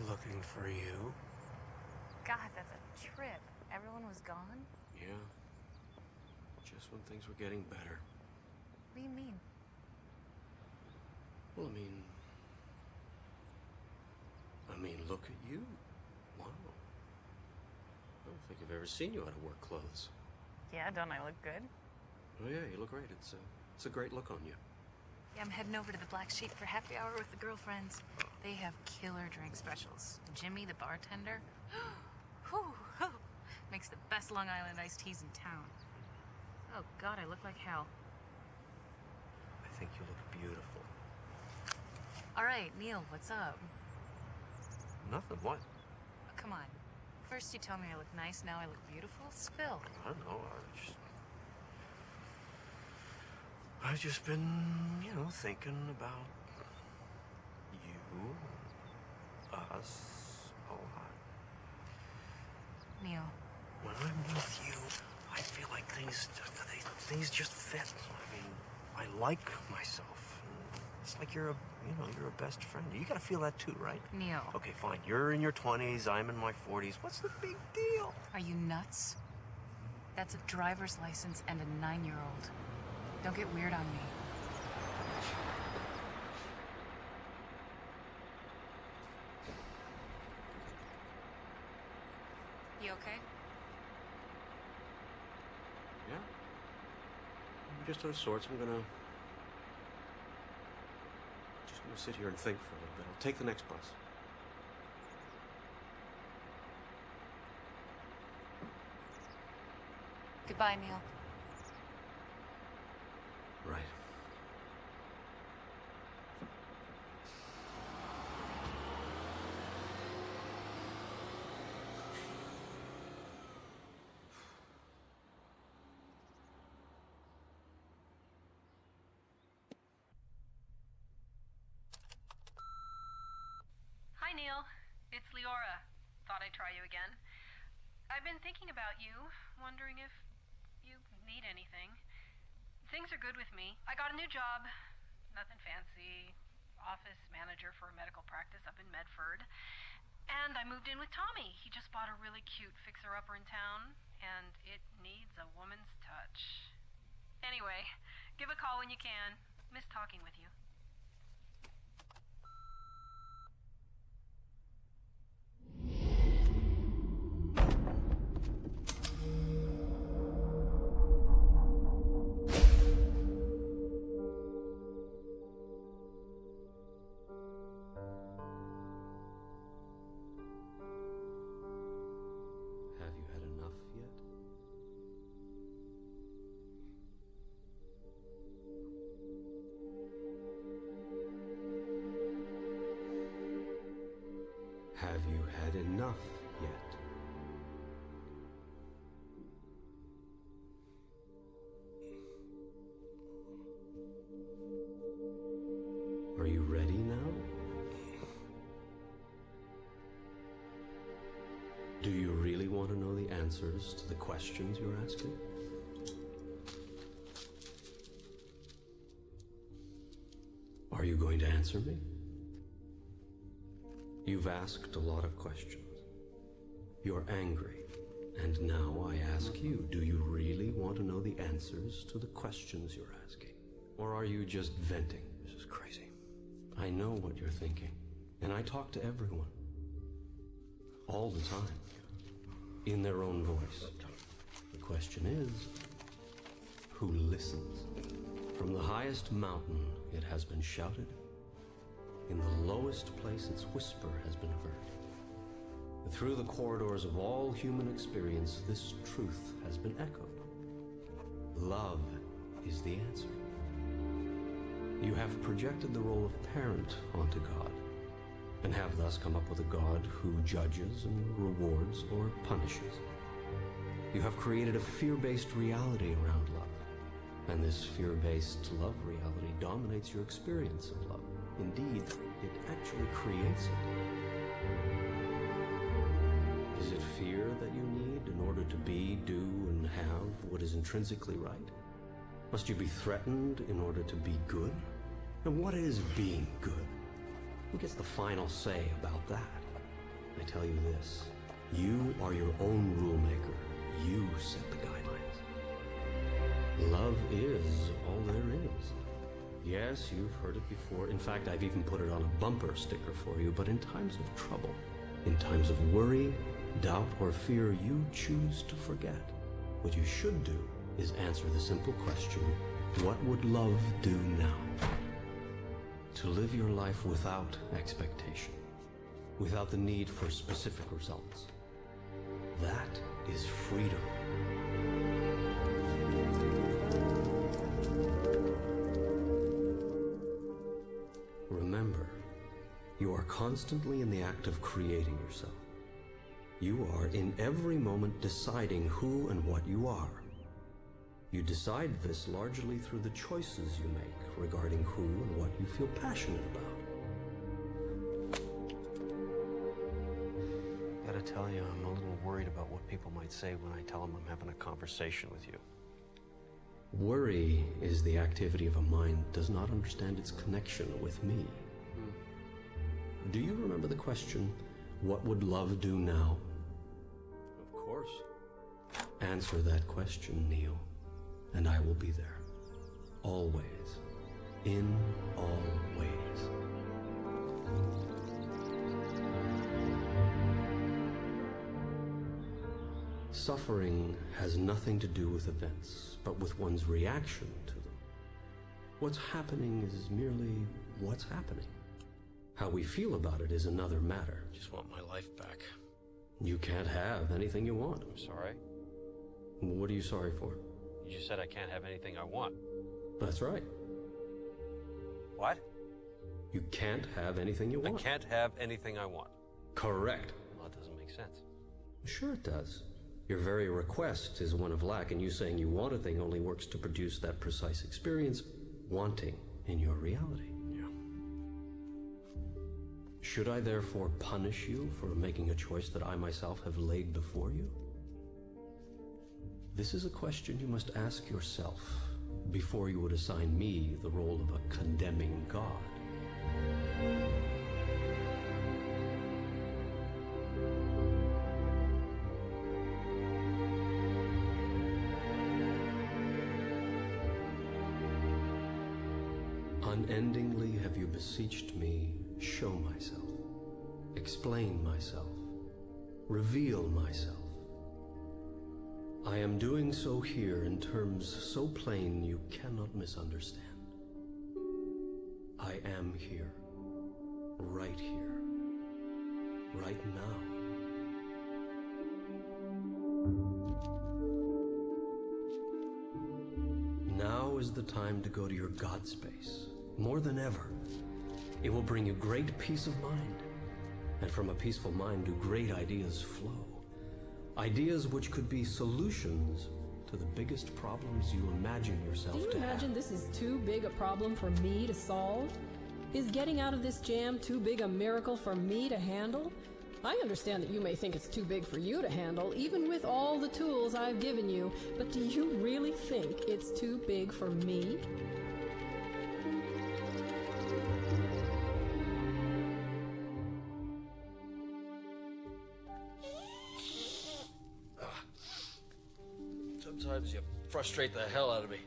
Looking for you. God, that's a trip. Everyone was gone? Yeah. Just when things were getting better. What do you mean? Well, I mean, look at you. Wow. I don't think I've ever seen you out of work clothes. Yeah, don't I look good? Oh yeah, you look great. It's a great look on you. Yeah, I'm heading over to the Black Sheep for happy hour with the girlfriends. They have killer drink specials. Jimmy, the bartender, makes the best Long Island iced teas in town. Oh God, I look like hell. I think you look beautiful. All right, Neil, what's up? Nothing. What? Oh, come on. First you tell me I look nice, now I look beautiful. Spill. I don't know. I've just been, thinking about you, us, a lot. Neil. When I'm with you, I feel like things just fit. I mean, I like myself. It's like you're a best friend. You gotta feel that too, right? Neil. Okay, fine. You're in your 20s, I'm in my 40s. What's the big deal? Are you nuts? That's a driver's license and a 9-year-old. Don't get weird on me. You okay? Yeah. I'm just out of sorts. I'm gonna sit here and think for a little bit. I'll take the next bus. Goodbye, Neil. Right. Hi, Neil. It's Leora. Thought I'd try you again. I've been thinking about you, wondering if you need anything. Things are good with me. I got a new job. Nothing fancy. Office manager for a medical practice up in Medford. And I moved in with Tommy. He just bought a really cute fixer-upper in town, and it needs a woman's touch. Anyway, give a call when you can. Miss talking with you. Have you had enough yet? Are you ready now? Do you really want to know the answers to the questions you're asking? Are you going to answer me? You've asked a lot of questions. You're angry. And now I ask you, do you really want to know the answers to the questions you're asking? Or are you just venting? This is crazy. I know what you're thinking. And I talk to everyone. All the time. In their own voice. The question is, who listens? From the highest mountain, it has been shouted. In the lowest place, its whisper has been heard. Through the corridors of all human experience, this truth has been echoed. Love is the answer. You have projected the role of parent onto God, and have thus come up with a God who judges and rewards or punishes. You have created a fear-based reality around love, and this fear-based love reality dominates your experience of love. Indeed, it actually creates it. Is it fear that you need in order to be, do, and have what is intrinsically right? Must you be threatened in order to be good? And what is being good? Who gets the final say about that? I tell you this, you are your own rule maker. You set the guidelines. Love is all there is. Yes, you've heard it before. In fact, I've even put it on a bumper sticker for you. But in times of trouble, in times of worry, doubt, or fear, you choose to forget. What you should do is answer the simple question, what would love do now? To live your life without expectation, without the need for specific results. That is freedom. Remember, you are constantly in the act of creating yourself. You are in every moment deciding who and what you are. You decide this largely through the choices you make regarding who and what you feel passionate about. Gotta tell you, I'm a little worried about what people might say when I tell them I'm having a conversation with you. Worry is the activity of a mind that does not understand its connection with me. Do you remember the question, what would love do now? Of course. Answer that question, Neil, and I will be there. Always. In all ways. Suffering has nothing to do with events, but with one's reaction to them. What's happening is merely what's happening. How we feel about it is another matter. Just want my life back. You can't have anything you want. I'm sorry. What are you sorry for? You just said I can't have anything I want. That's right. What? You can't have anything you want. I can't have anything I want. Correct. Well, that doesn't make sense. Sure it does. Your very request is one of lack, and you saying you want a thing only works to produce that precise experience, wanting, in your reality. Yeah. Should I therefore punish you for making a choice that I myself have laid before you? This is a question you must ask yourself before you would assign me the role of a condemning God. Unendingly have you beseeched me, show myself, explain myself, reveal myself. I am doing so here in terms so plain you cannot misunderstand. I am here, right now. Now is the time to go to your God space. More than ever, it will bring you great peace of mind. And from a peaceful mind do great ideas flow. Ideas which could be solutions to the biggest problems you imagine yourself to have. Do you imagine this is too big a problem for me to solve? Is getting out of this jam too big a miracle for me to handle? I understand that you may think it's too big for you to handle, even with all the tools I've given you, but do you really think it's too big for me? Sometimes you frustrate the hell out of me.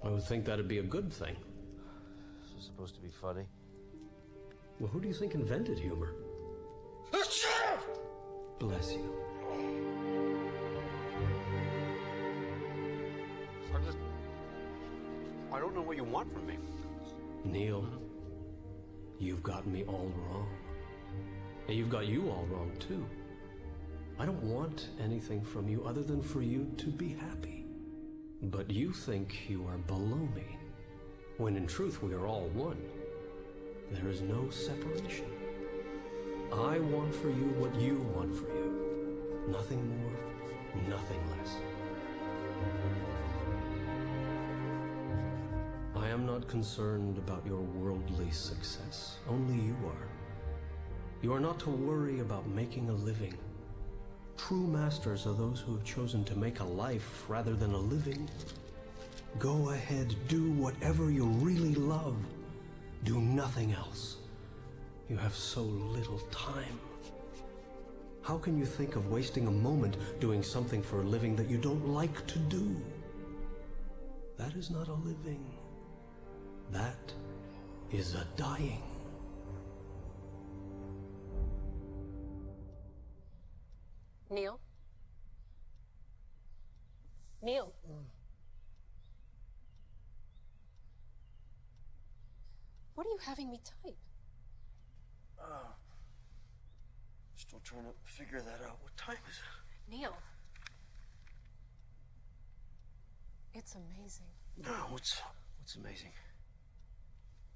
I would think that'd be a good thing. This is supposed to be funny. Well, who do you think invented humor? Bless you. I don't know what you want from me. Neil, you've got me all wrong. And you've got you all wrong, too. I don't want anything from you other than for you to be happy. But you think you are below me, when in truth we are all one. There is no separation. I want for you what you want for you. Nothing more, nothing less. I am not concerned about your worldly success. Only you are. You are not to worry about making a living. True masters are those who have chosen to make a life rather than a living. Go ahead, do whatever you really love. Do nothing else. You have so little time. How can you think of wasting a moment doing something for a living that you don't like to do? That is not a living. That is a dying. Neil? Neil? What are you having me type? Still trying to figure that out. What time is it? Neil. It's amazing. No, what's amazing?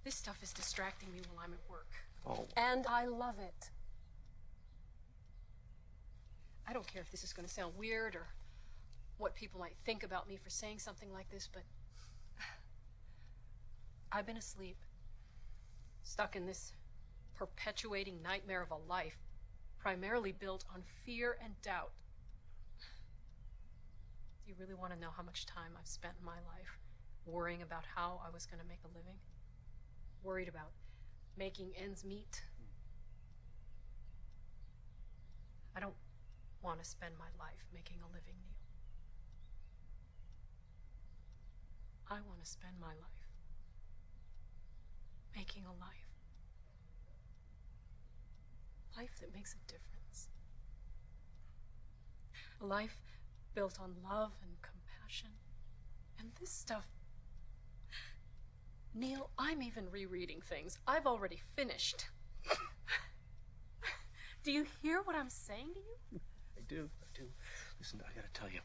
This stuff is distracting me while I'm at work. Oh. And I love it. I don't care if this is going to sound weird or what people might think about me for saying something like this, but I've been asleep, stuck in this perpetuating nightmare of a life, primarily built on fear and doubt. Do you really want to know how much time I've spent in my life worrying about how I was going to make a living? Worried about making ends meet? I don't want to spend my life making a living, Neil. I want to spend my life making a life. Life that makes a difference. A life built on love and compassion. And this stuff... Neil, I'm even rereading things I've already finished. Do you hear what I'm saying to you? I do. Listen, I gotta tell you,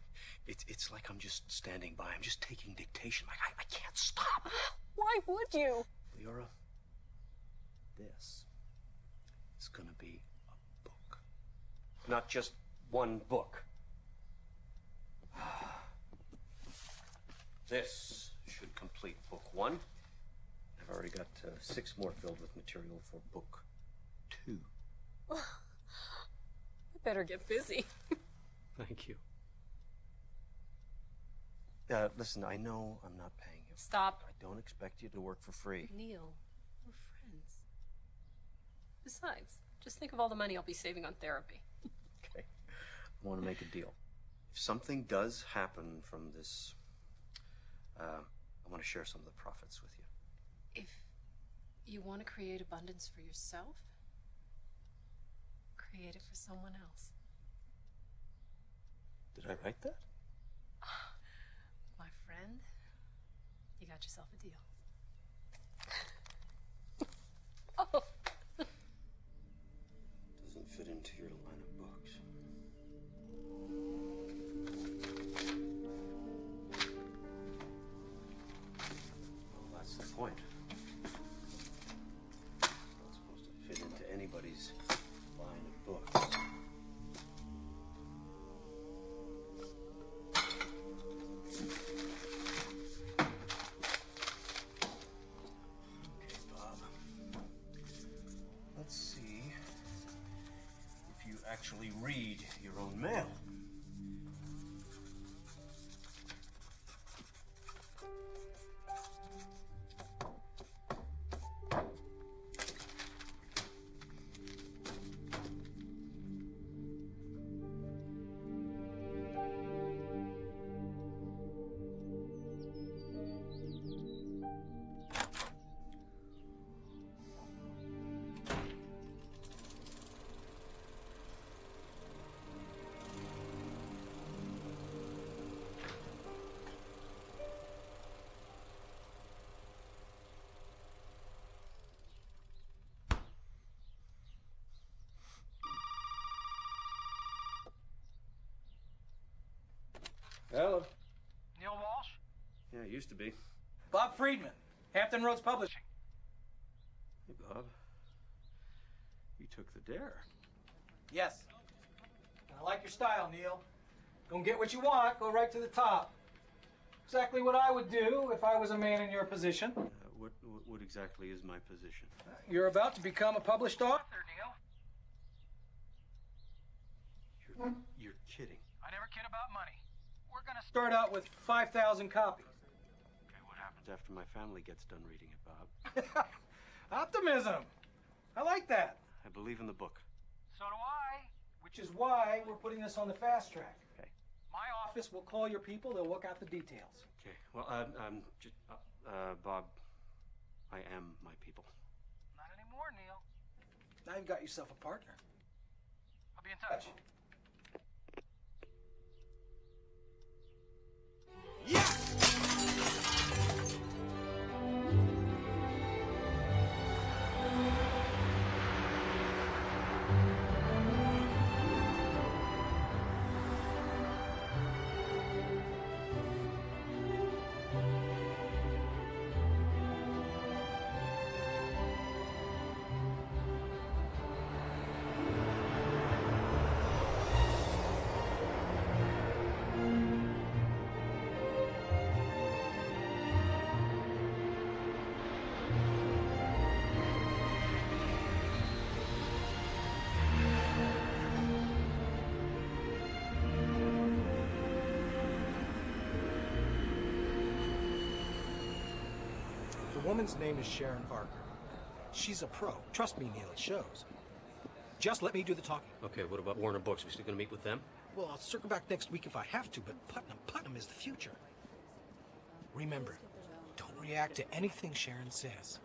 it's like I'm just standing by. I'm just taking dictation. Like, I can't stop. Why would you? Leora, this is gonna be a book. Not just one book. This should complete book 1. I've already got 6 more filled with material for book 2. I better get busy. Thank you. Listen, I know I'm not paying you. Stop. I don't expect you to work for free. Neil, we're friends. Besides, just think of all the money I'll be saving on therapy. Okay. I want to make a deal. If something does happen from this, I want to share some of the profits with you. If you want to create abundance for yourself, create it for someone else. Did I write that? My friend, you got yourself a deal. Oh. Doesn't fit into your line of books. Well, that's the point. It's not supposed to fit into anybody's line of books. Actually read your own mail. Hello. Neil Walsh? Yeah, it used to be. Bob Friedman, Hampton Roads Publishing. Hey, Bob. You took the dare. Yes. I like your style, Neil. Don't get what you want, go right to the top. Exactly what I would do if I was a man in your position. What exactly is my position? You're about to become a published author, Neil. You're kidding. I never kid about money. We're gonna start out with 5,000 copies. Okay, what happens after my family gets done reading it, Bob? Optimism. I like that. I believe in the book. So do I. Which is why we're putting this on the fast track. Okay. My office will call your people. They'll work out the details. Okay. Well, Bob, I am my people. Not anymore, Neil. Now you've got yourself a partner. I'll be in touch. The woman's name is Sharon Parker. She's a pro. Trust me, Neil, it shows. Just let me do the talking. Okay, what about Warner Books? We still gonna meet with them? Well, I'll circle back next week if I have to, but Putnam is the future. Remember, don't react to anything Sharon says.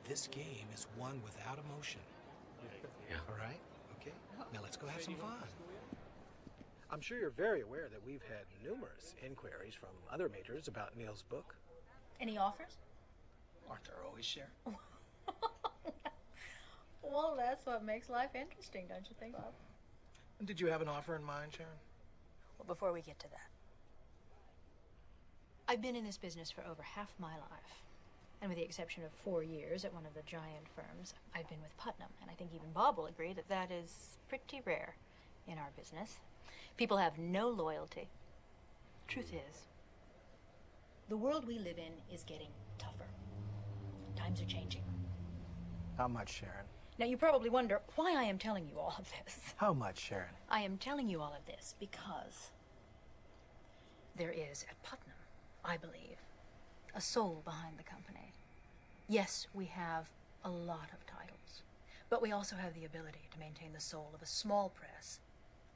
This game is won without emotion. Yeah. All right? Okay? Now let's go have some fun. I'm sure you're very aware that we've had numerous inquiries from other majors about Neil's book. Any offers? Aren't there always, Sharon? Well, that's what makes life interesting, don't you think, Bob? Did you have an offer in mind, Sharon? Well, before we get to that, I've been in this business for over half my life. And with the exception of 4 years at one of the giant firms, I've been with Putnam. And I think even Bob will agree that that is pretty rare in our business. People have no loyalty. Truth is, the world we live in is getting tougher. Times are changing. How much, Sharon? Now, you probably wonder why I am telling you all of this. How much, Sharon? I am telling you all of this because there is at Putnam, I believe, a soul behind the company. Yes, we have a lot of titles, but we also have the ability to maintain the soul of a small press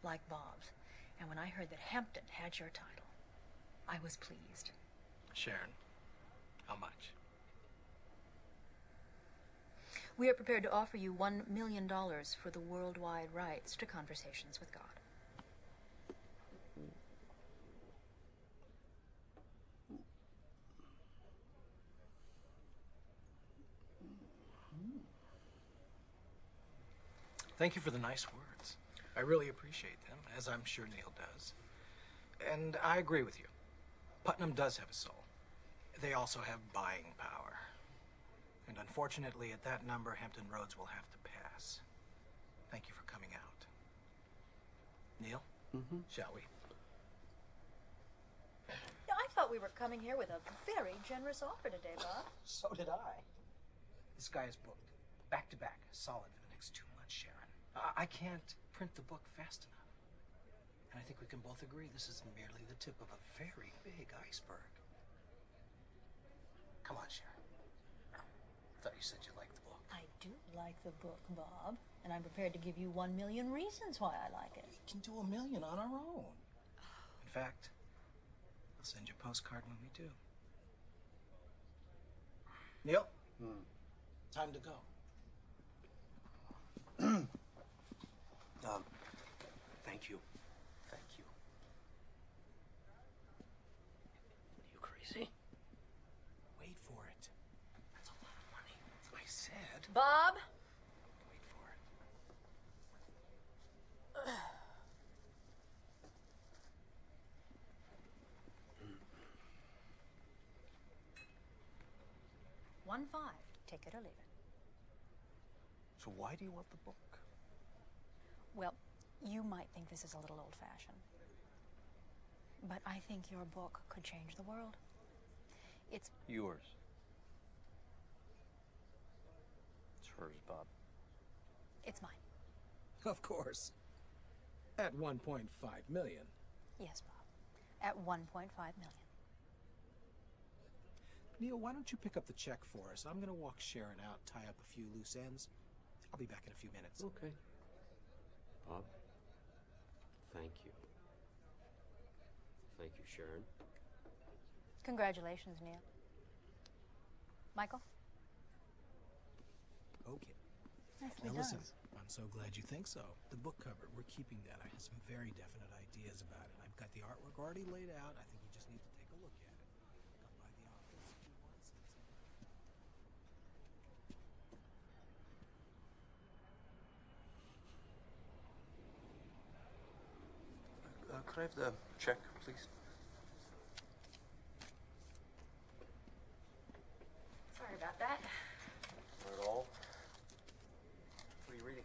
like Bob's. And when I heard that Hampton had your title, I was pleased. Sharon, how much? We are prepared to offer you $1 million for the worldwide rights to Conversations with God. Thank you for the nice words. I really appreciate them, as I'm sure Neil does. And I agree with you. Putnam does have a soul. They also have buying power. And unfortunately, at that number, Hampton Roads will have to pass. Thank you for coming out. Neil, shall we? Now, I thought we were coming here with a very generous offer today, Bob. So did I. This guy is booked, back to back, solid for the next 2 months, Sharon. I can't print the book fast enough. And I think we can both agree this is merely the tip of a very big iceberg. Come on, Sharon. I thought you said you liked the book. I do like the book, Bob, and I'm prepared to give you 1 million reasons why I like it. We can do 1 million on our own. In fact, I'll send you a postcard when we do. Neil? Time to go. Thank you. Thank you. Are you crazy? Wait for it. That's a lot of money. I said. Bob? Wait for it. $1.5. Take it or leave it. So why do you want the book? Well, you might think this is a little old-fashioned, but I think your book could change the world. It's Yours. It's hers, Bob. It's mine. Of course. At 1.5 million. Yes, Bob. At 1.5 million. Neil, why don't you pick up the check for us? I'm going to walk Sharon out, tie up a few loose ends, I'll be back in a few minutes. Okay. Bob, thank you. Thank you, Sharon. Congratulations, Neil. Michael? Okay. Nicely Now done. listen, I'm so glad you think so. The book cover, we're keeping that. I have some very definite ideas about it. I've got the artwork already laid out. I think you just need to take a look at it. Come by the office if you want to see something. Could I have the check, please? Sorry about that. Not at all. What are you reading?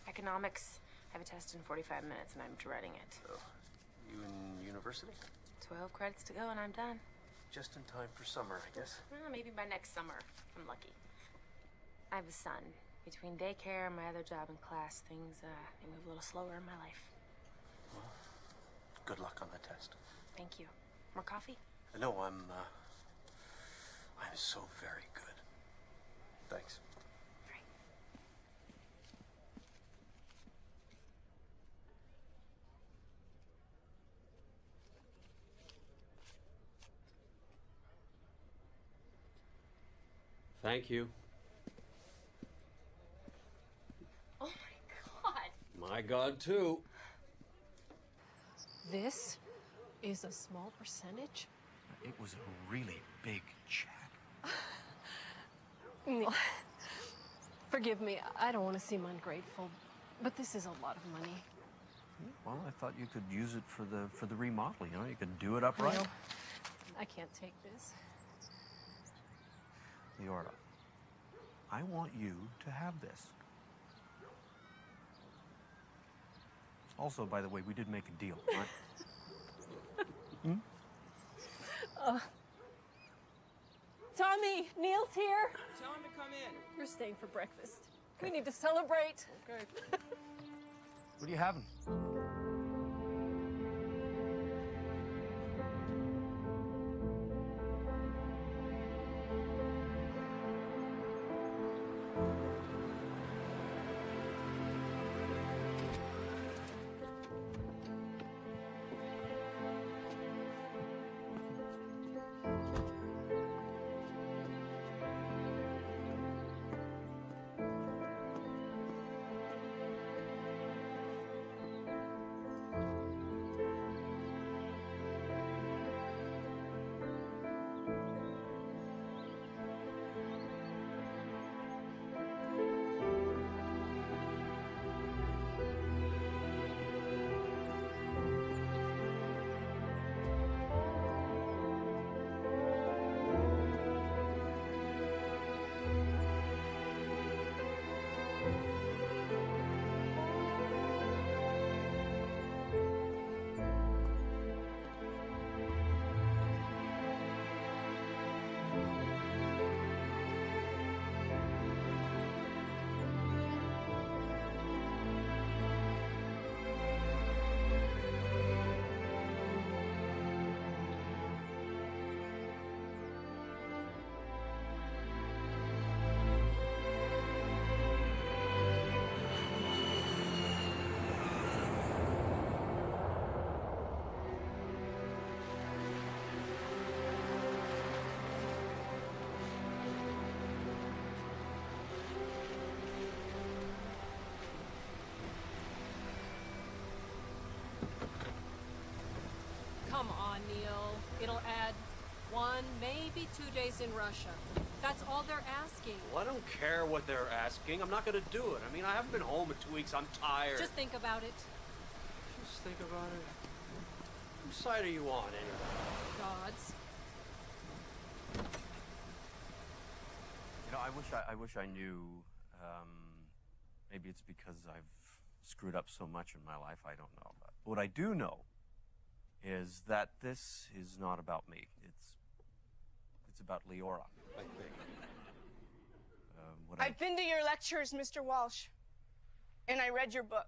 Economics. I have a test in 45 minutes and I'm dreading it. Oh, you in university? 12 credits to go and I'm done. Just in time for summer, I guess. Well, maybe by next summer. I'm lucky. I have a son. Between daycare and my other job and class, things, they move a little slower in my life. Well, good luck on the test. Thank you. More coffee? No, I'm so very good. Thanks. Thank you. Oh my God. My God, too. This is a small percentage? It was a really big check. Neil, forgive me. I don't want to seem ungrateful, but this is a lot of money. Well, I thought you could use it for the remodel. You know, you could do it upright. Neil, I can't take this. Leora, I want you to have this. Also, by the way, we did make a deal, right? Tommy, Neil's here. Tell him to come in. You're staying for breakfast. We need to celebrate. Okay. What are you having? Come on, Neil. It'll add 1, maybe 2 days in Russia. That's all they're asking. Well, I don't care what they're asking. I'm not going to do it. I mean, I haven't been home in 2 weeks. I'm tired. Just think about it. Just think about it. Whose side are you on, anyway? God's. You know, I wish I knew. Maybe it's because I've screwed up so much in my life. I don't know. But what I do know is that this is not about me. It's about Leora, I think. I've been to your lectures, Mr. Walsh, and I read your book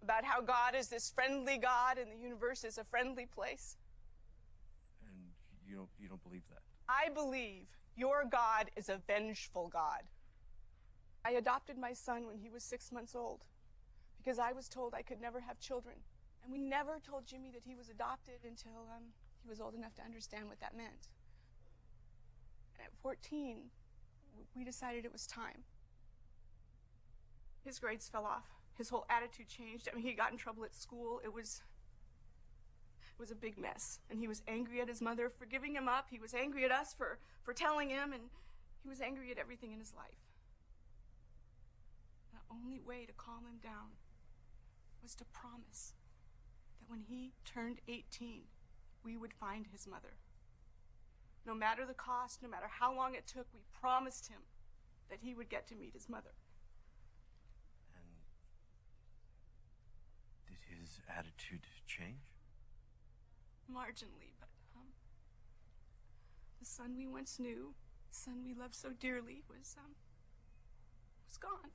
about how God is this friendly God and the universe is a friendly place. And you don't believe that? I believe your God is a vengeful God. I adopted my son when he was 6 months old because I was told I could never have children. And we never told Jimmy that he was adopted until he was old enough to understand what that meant. And at 14, we decided it was time. His grades fell off. His whole attitude changed. I mean, he got in trouble at school. It was a big mess. And he was angry at his mother for giving him up. He was angry at us for telling him, and he was angry at everything in his life. The only way to calm him down was to promise that when he turned 18, we would find his mother. No matter the cost, no matter how long it took, we promised him that he would get to meet his mother. Did his attitude change? Marginally, but the son we once knew, the son we loved so dearly, was gone.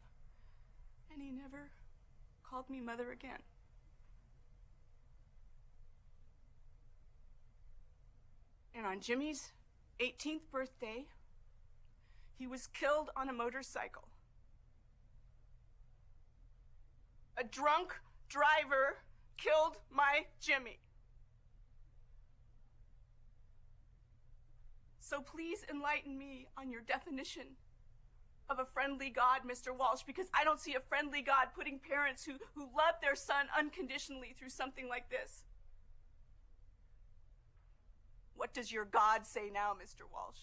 And he never called me mother again. And on Jimmy's 18th birthday, he was killed on a motorcycle. A drunk driver killed my Jimmy. So please enlighten me on your definition of a friendly God, Mr. Walsh, because I don't see a friendly God putting parents who love their son unconditionally through something like this. What does your God say now, Mr. Walsh?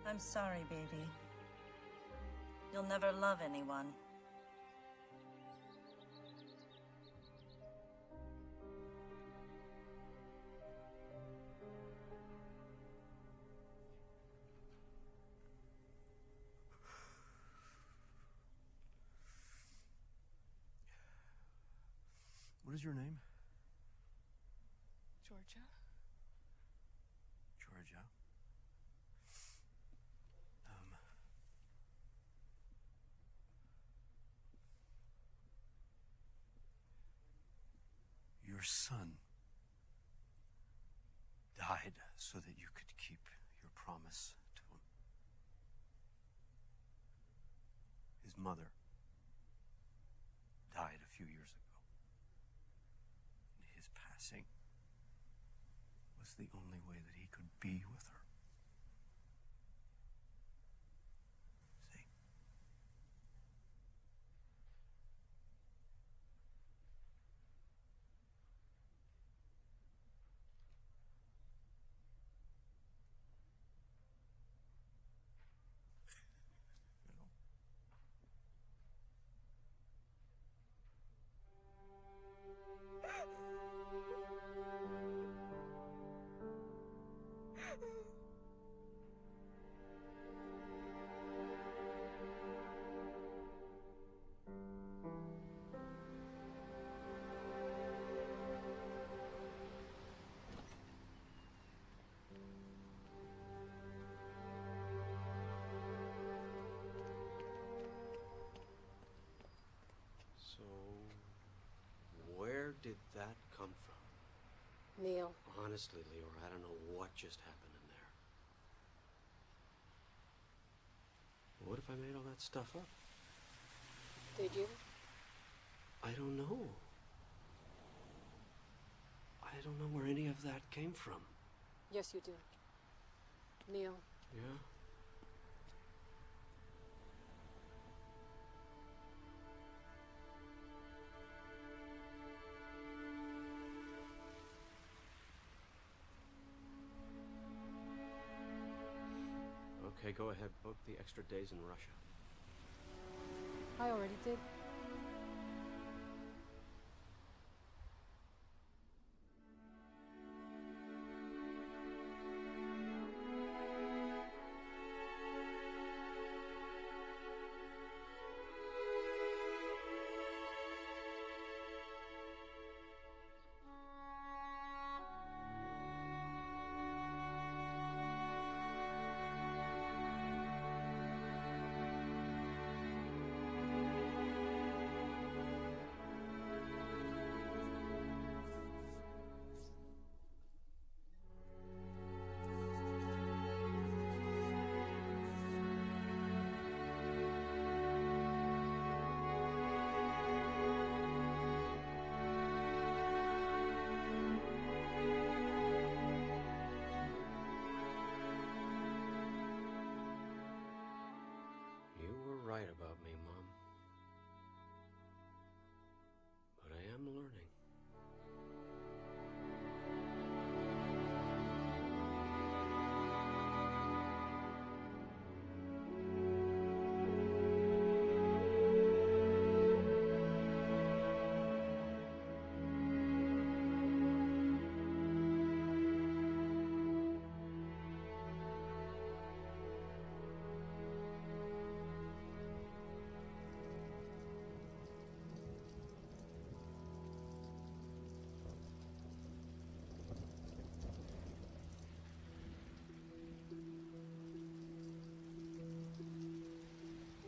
I'm sorry, baby. You'll never love anyone. What is your name? Georgia. Georgia. Your son died so that you could keep your promise to him. His mother died a few years ago. And his passing was the only way that he could be with her. See? Where did that come from? Neil. Honestly, Leora, I don't know what just happened in there. What if I made all that stuff up? Did you? I don't know. I don't know where any of that came from. Yes, you do. Neil. Yeah? Okay, go ahead. Book the extra days in Russia. I already did. right about me, Mom. But I am learning.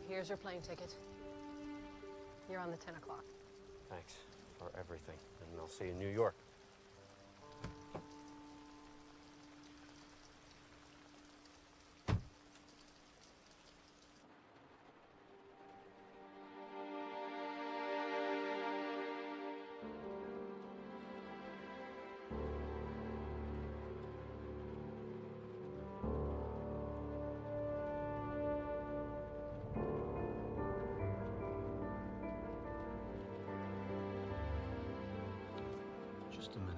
Here's your plane ticket. You're on the 10 o'clock. Thanks for everything, and I'll see you in New York. Just a minute.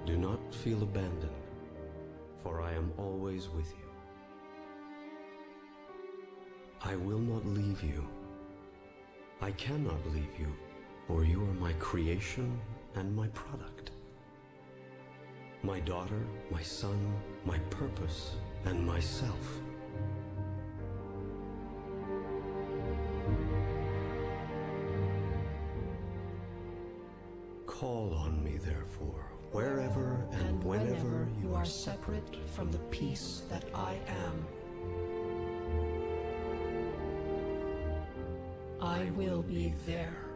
Do not feel abandoned, for I am always with you. I will not leave you. I cannot leave you, for you are my creation and my product. My daughter, my son, my purpose, and myself. Call on me, therefore, wherever and whenever you are separate from the peace that I am. I will be there.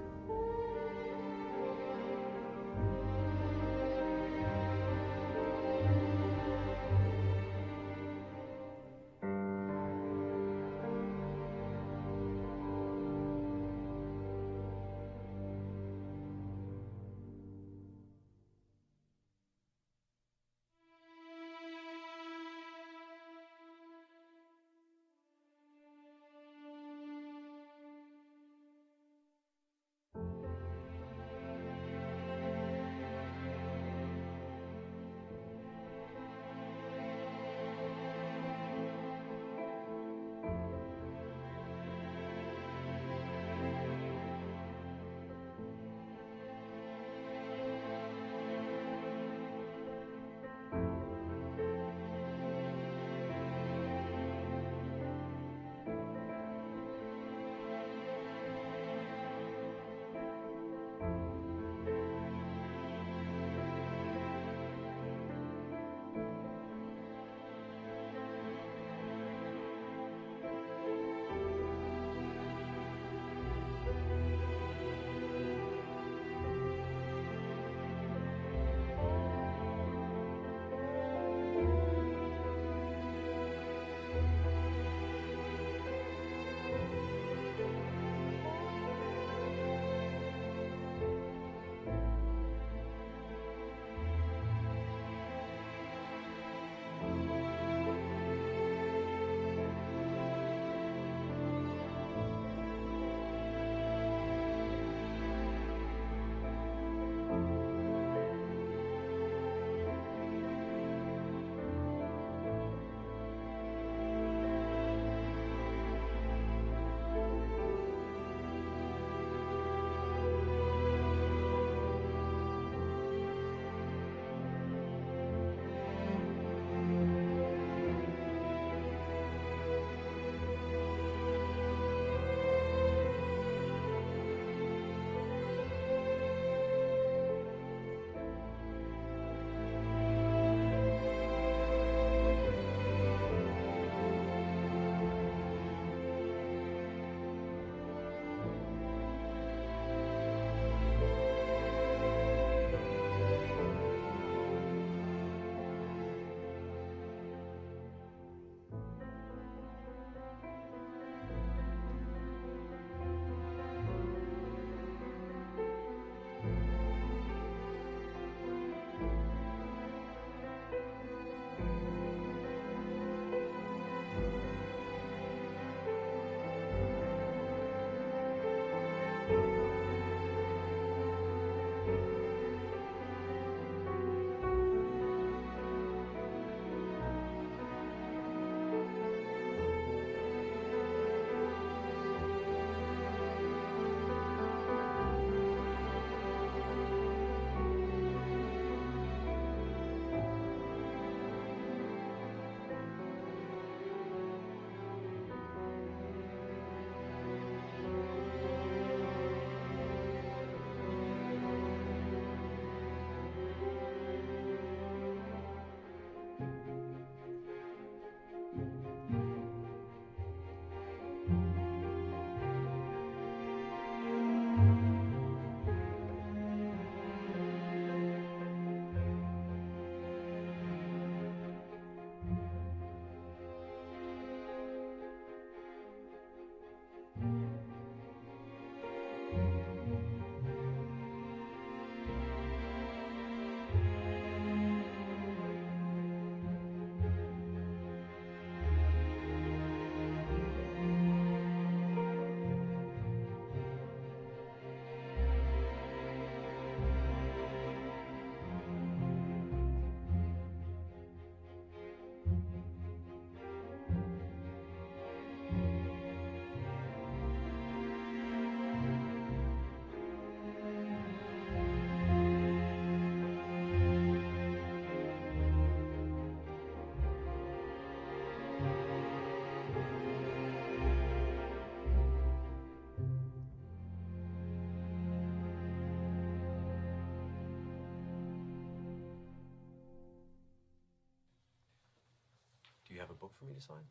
book for me to sign?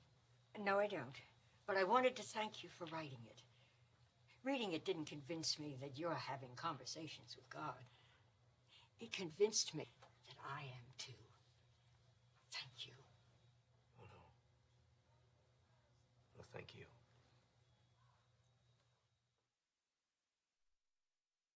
No, I don't. But I wanted to thank you for writing it. Reading it didn't convince me that you're having conversations with God. It convinced me that I am too. Thank you. Oh, no. Well, thank you.